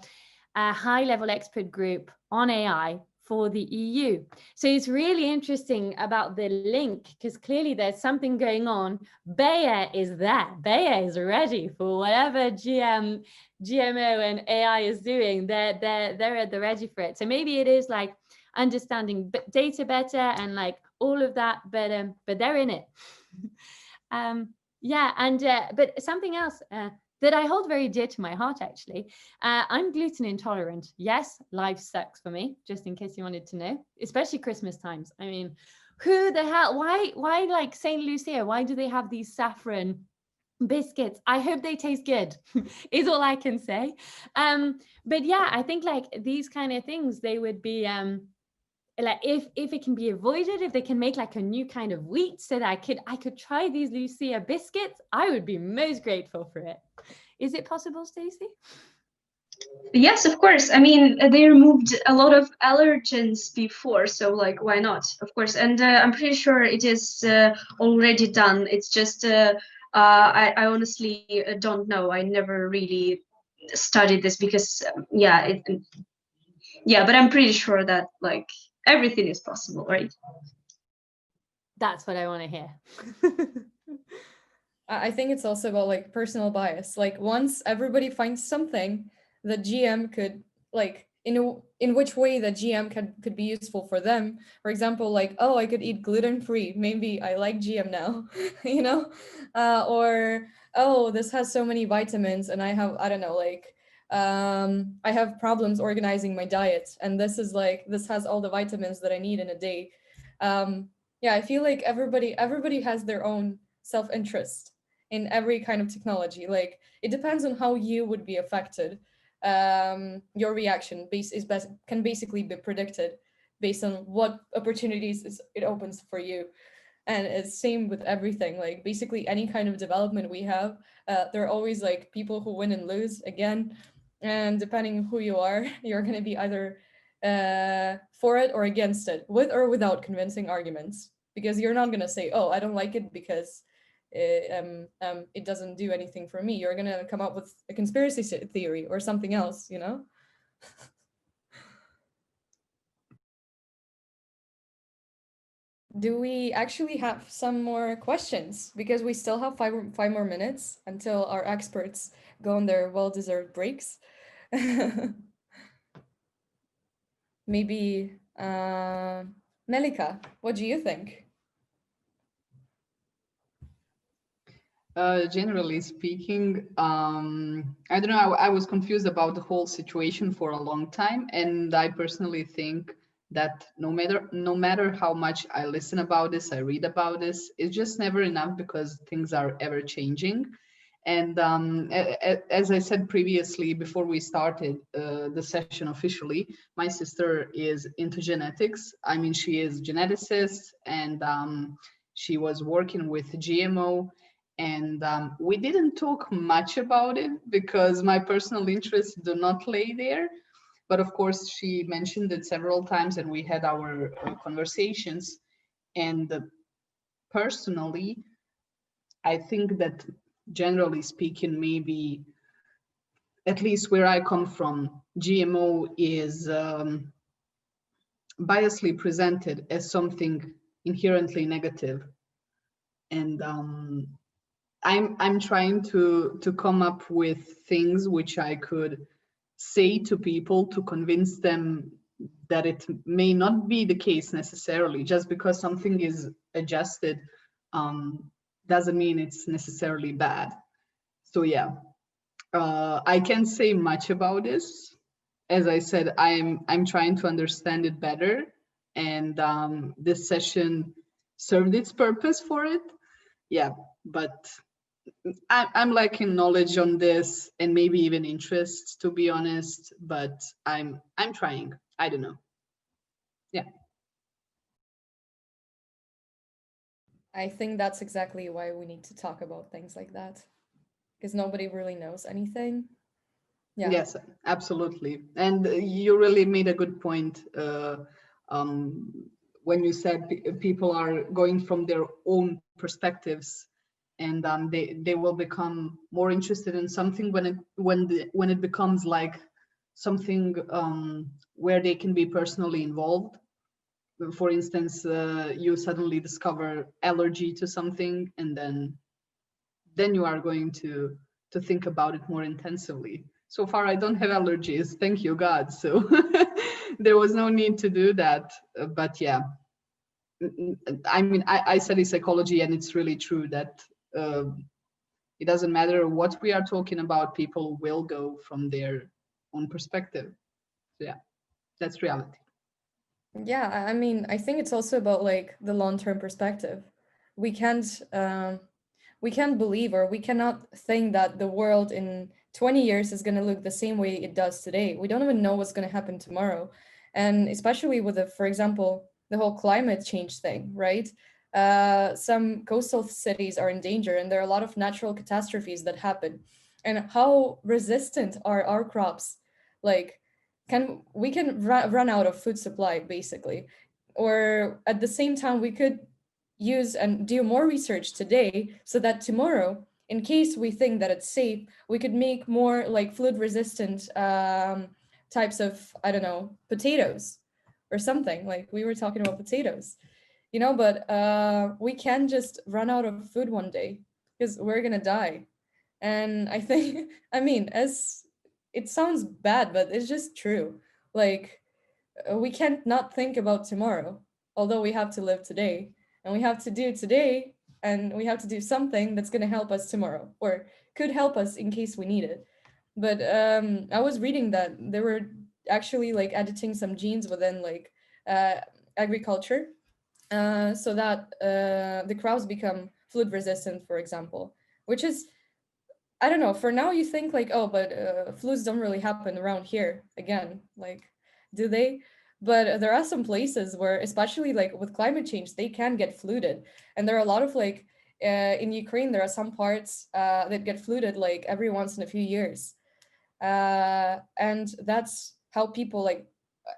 high-level expert group on AI for the EU. So it's really interesting about the link, because clearly there's something going on. Bayer is there. Bayer is ready for whatever GMO and AI is doing. They're at the ready for it. So maybe it is like understanding data better and like all of that, but they're in it. Yeah, and but something else that I hold very dear to my heart, actually. I'm gluten intolerant. Yes, life sucks for me, just in case you wanted to know, especially Christmas times. I mean, who the hell, why like St. Lucia, why do they have these saffron biscuits? I hope they taste good, is all I can say. But yeah, I think like these kind of things, they would be, like if it can be avoided, if they can make like a new kind of wheat so that I could try these Lucia biscuits, I would be most grateful for it. Is it possible, Stacey? Yes, of course. I mean, they removed a lot of allergens before, so like, why not? Of course. And I'm pretty sure it is already done. It's just I honestly don't know. I never really studied this because yeah, but I'm pretty sure that like everything is possible, right? That's what I want to hear. I think it's also about like personal bias. Like once everybody finds something that GM could like in which way that GM could be useful for them. For example, like, oh, I could eat gluten-free. Maybe I like GM now, you know? Or, oh, this has so many vitamins and I have, I don't know, like, I have problems organizing my diet. And this is like, this has all the vitamins that I need in a day. Yeah, I feel like everybody has their own self-interest in every kind of technology. Like it depends on how you would be affected. Your reaction can basically be predicted based on what opportunities it opens for you. And it's same with everything. Like basically any kind of development we have, there are always like people who win and lose again. And depending who you are, you're going to be either for it or against it, with or without convincing arguments. Because you're not going to say, oh, I don't like it because it doesn't do anything for me. You're going to come up with a conspiracy theory or something else, you know? Do we actually have some more questions? Because we still have five more minutes until our experts go on their well-deserved breaks. Maybe, Melika, what do you think? Generally speaking, I don't know, I was confused about the whole situation for a long time. And I personally think that no matter how much I listen about this, I read about this, it's just never enough because things are ever changing. And as I said previously, before we started the session officially, my sister is into genetics. I mean, she is a geneticist and she was working with GMO. And we didn't talk much about it because my personal interests do not lay there. But of course, she mentioned it several times and we had our conversations. And personally, I think that generally speaking, maybe at least where I come from, GMO is biasly presented as something inherently negative. And I'm trying to come up with things which I could say to people to convince them that it may not be the case necessarily. Just because something is adjusted doesn't mean it's necessarily bad. So yeah, I can't say much about this. As I said, I'm trying to understand it better, and this session served its purpose for it. Yeah, but I'm lacking knowledge on this and maybe even interest, to be honest, but I'm trying. I don't know. Yeah. I think that's exactly why we need to talk about things like that, because nobody really knows anything. Yeah. Yes, absolutely. And you really made a good point when you said people are going from their own perspectives, and they will become more interested in something when it becomes like something where they can be personally involved. For instance, you suddenly discover allergy to something, and then you are going to think about it more intensively. So far, I don't have allergies, thank you God. So there was no need to do that. But yeah, I mean, I study psychology, and it's really true that it doesn't matter what we are talking about, people will go from their own perspective. So yeah, that's reality. Yeah, I mean, I think it's also about like the long-term perspective. We can't believe, or we cannot think that the world in 20 years is going to look the same way it does today. We don't even know what's going to happen tomorrow. And especially with the, for example, the whole climate change thing, right? Some coastal cities are in danger, and there are a lot of natural catastrophes that happen. And how resistant are our crops? Like, we can run out of food supply, basically. Or at the same time, we could use and do more research today so that tomorrow, in case we think that it's safe, we could make more like flood resistant types of, I don't know, potatoes or something. Like we were talking about potatoes, you know, but we can just run out of food one day because we're gonna die. And I think, I mean, as it sounds bad, but it's just true. Like we can't not think about tomorrow, although we have to live today, and we have to do today, and we have to do something that's going to help us tomorrow, or could help us in case we need it. But I was reading that they were actually like editing some genes within like uh, agriculture, so that the crops become flood resistant, for example, which is, I don't know, for now you think like, oh, but floods don't really happen around here again. Like, do they? But there are some places where, especially like with climate change, they can get flooded. And there are a lot of like, in Ukraine, there are some parts that get flooded like every once in a few years. And that's how people like,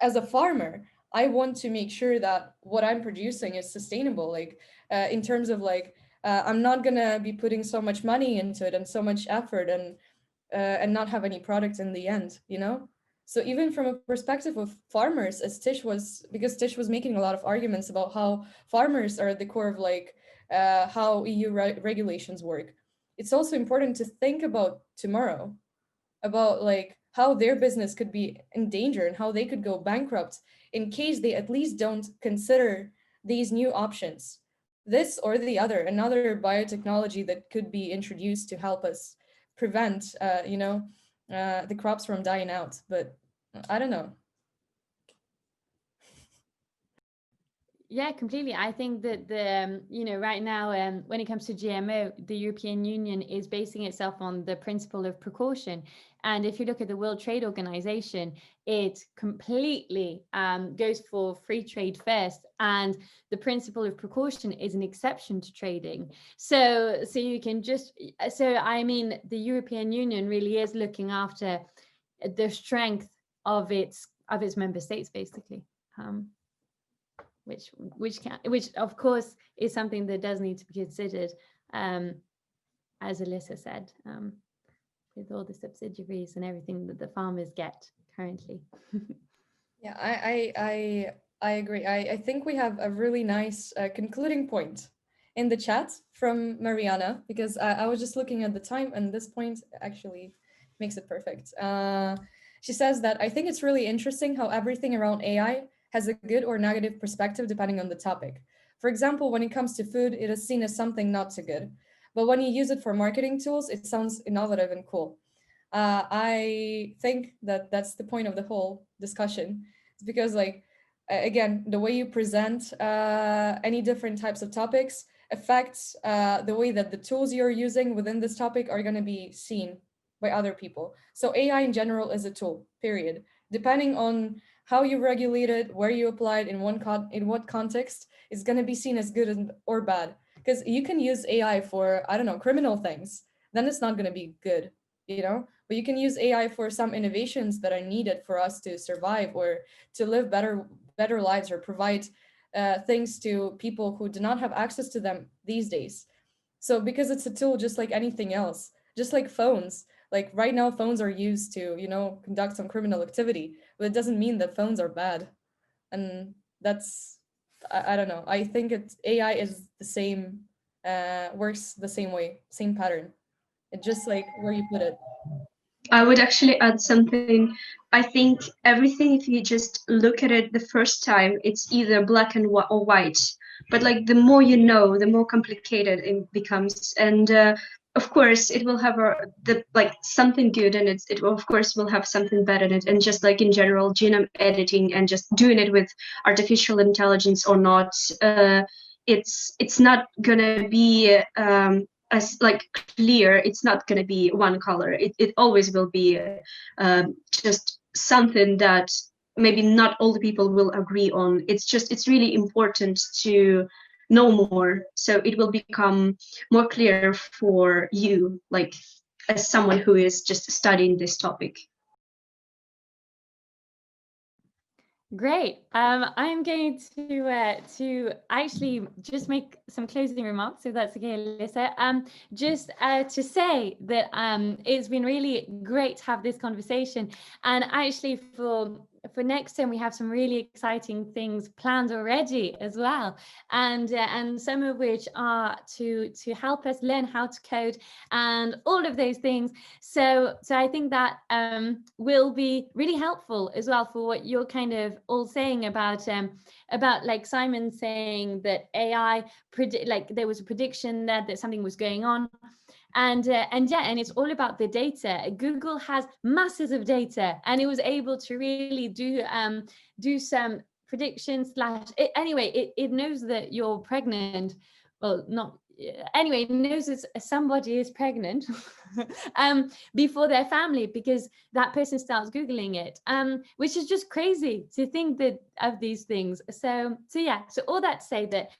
as a farmer, I want to make sure that what I'm producing is sustainable, like in terms of like, I'm not gonna be putting so much money into it and so much effort and not have any product in the end, you know? So even from a perspective of farmers, as Tish was, because Tish was making a lot of arguments about how farmers are at the core of like how EU regulations work. It's also important to think about tomorrow, about like how their business could be in danger and how they could go bankrupt in case they at least don't consider these new options, this or the other, another biotechnology that could be introduced to help us prevent the crops from dying out. But I don't know. Yeah, completely. I think that right now, when it comes to GMO, the European Union is basing itself on the principle of precaution. And if you look at the World Trade Organization, it completely goes for free trade first. And the principle of precaution is an exception to trading. So you can I mean, the European Union really is looking after the strength of its member states, basically. Which of course is something that does need to be considered, as Alyssa said, with all the subsidiaries and everything that the farmers get currently. Yeah, I agree. I think we have a really nice concluding point in the chat from Mariana, because I was just looking at the time, and this point actually makes it perfect. She says that I think it's really interesting how everything around AI has a good or negative perspective depending on the topic. For example, when it comes to food, it is seen as something not so good. But when you use it for marketing tools, it sounds innovative and cool. I think that that's the point of the whole discussion. It's because, like, again, the way you present any different types of topics affects the way that the tools you're using within this topic are going to be seen by other people. So AI in general is a tool, period. Depending on how you regulate it, where you apply it, in what context, is going to be seen as good or bad. Because you can use AI for, I don't know, criminal things, then it's not going to be good, you know? But you can use AI for some innovations that are needed for us to survive or to live better lives, or provide things to people who do not have access to them these days. So because it's a tool just like anything else, just like phones, Like right now, phones are used to, you know, conduct some criminal activity, but it doesn't mean that phones are bad. And that's, I don't know. I think AI is the same, works the same way, same pattern. It's just like where you put it. I would actually add something. I think everything, if you just look at it the first time, it's either black and or white. But like the more you know, the more complicated it becomes. And of course, it will have something good, and it will, of course, will have something bad in it. And just like in general, genome editing and just doing it with artificial intelligence or not, it's not gonna be as like clear. It's not going to be one color. It always will be just something that maybe not all the people will agree on. It's really important to know more, so it will become more clear for you, like as someone who is just studying this topic. Great. I'm going to actually just make some closing remarks, if that's okay, Alyssa. Just to say that it's been really great to have this conversation, and actually for next term we have some really exciting things planned already as well, and some of which are to help us learn how to code and all of those things. So I think that will be really helpful as well for what you're kind of all saying about like Simon saying that AI like there was a prediction that something was going on. And it's all about the data. Google has masses of data, and it was able to really do some predictions it knows that you're pregnant. Well, not anyway, it knows that somebody is pregnant before their family, because that person starts Googling it, which is just crazy to think that of these things. So all that to say that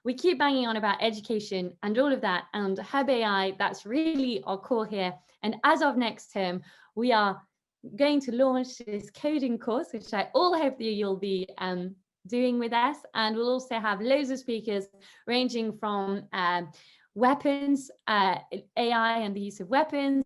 we keep banging on about education and all of that, and Hub AI, that's really our core here. And as of next term, we are going to launch this coding course, which I all hope that you'll be doing with us. And we'll also have loads of speakers ranging from weapons, AI and the use of weapons,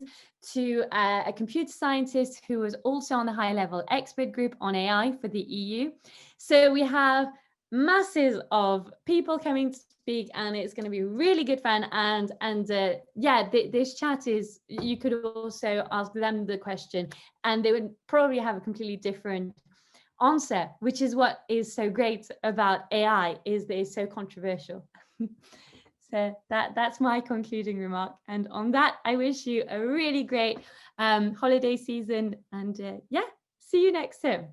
to a computer scientist who was also on the high-level expert group on AI for the EU. So we have masses of people coming to speak, and it's going to be really good fun. And this chat is, you could also ask them the question and they would probably have a completely different answer, which is what is so great about AI, is that it's so controversial. So that's my concluding remark. And on that, I wish you a really great holiday season, and see you next time.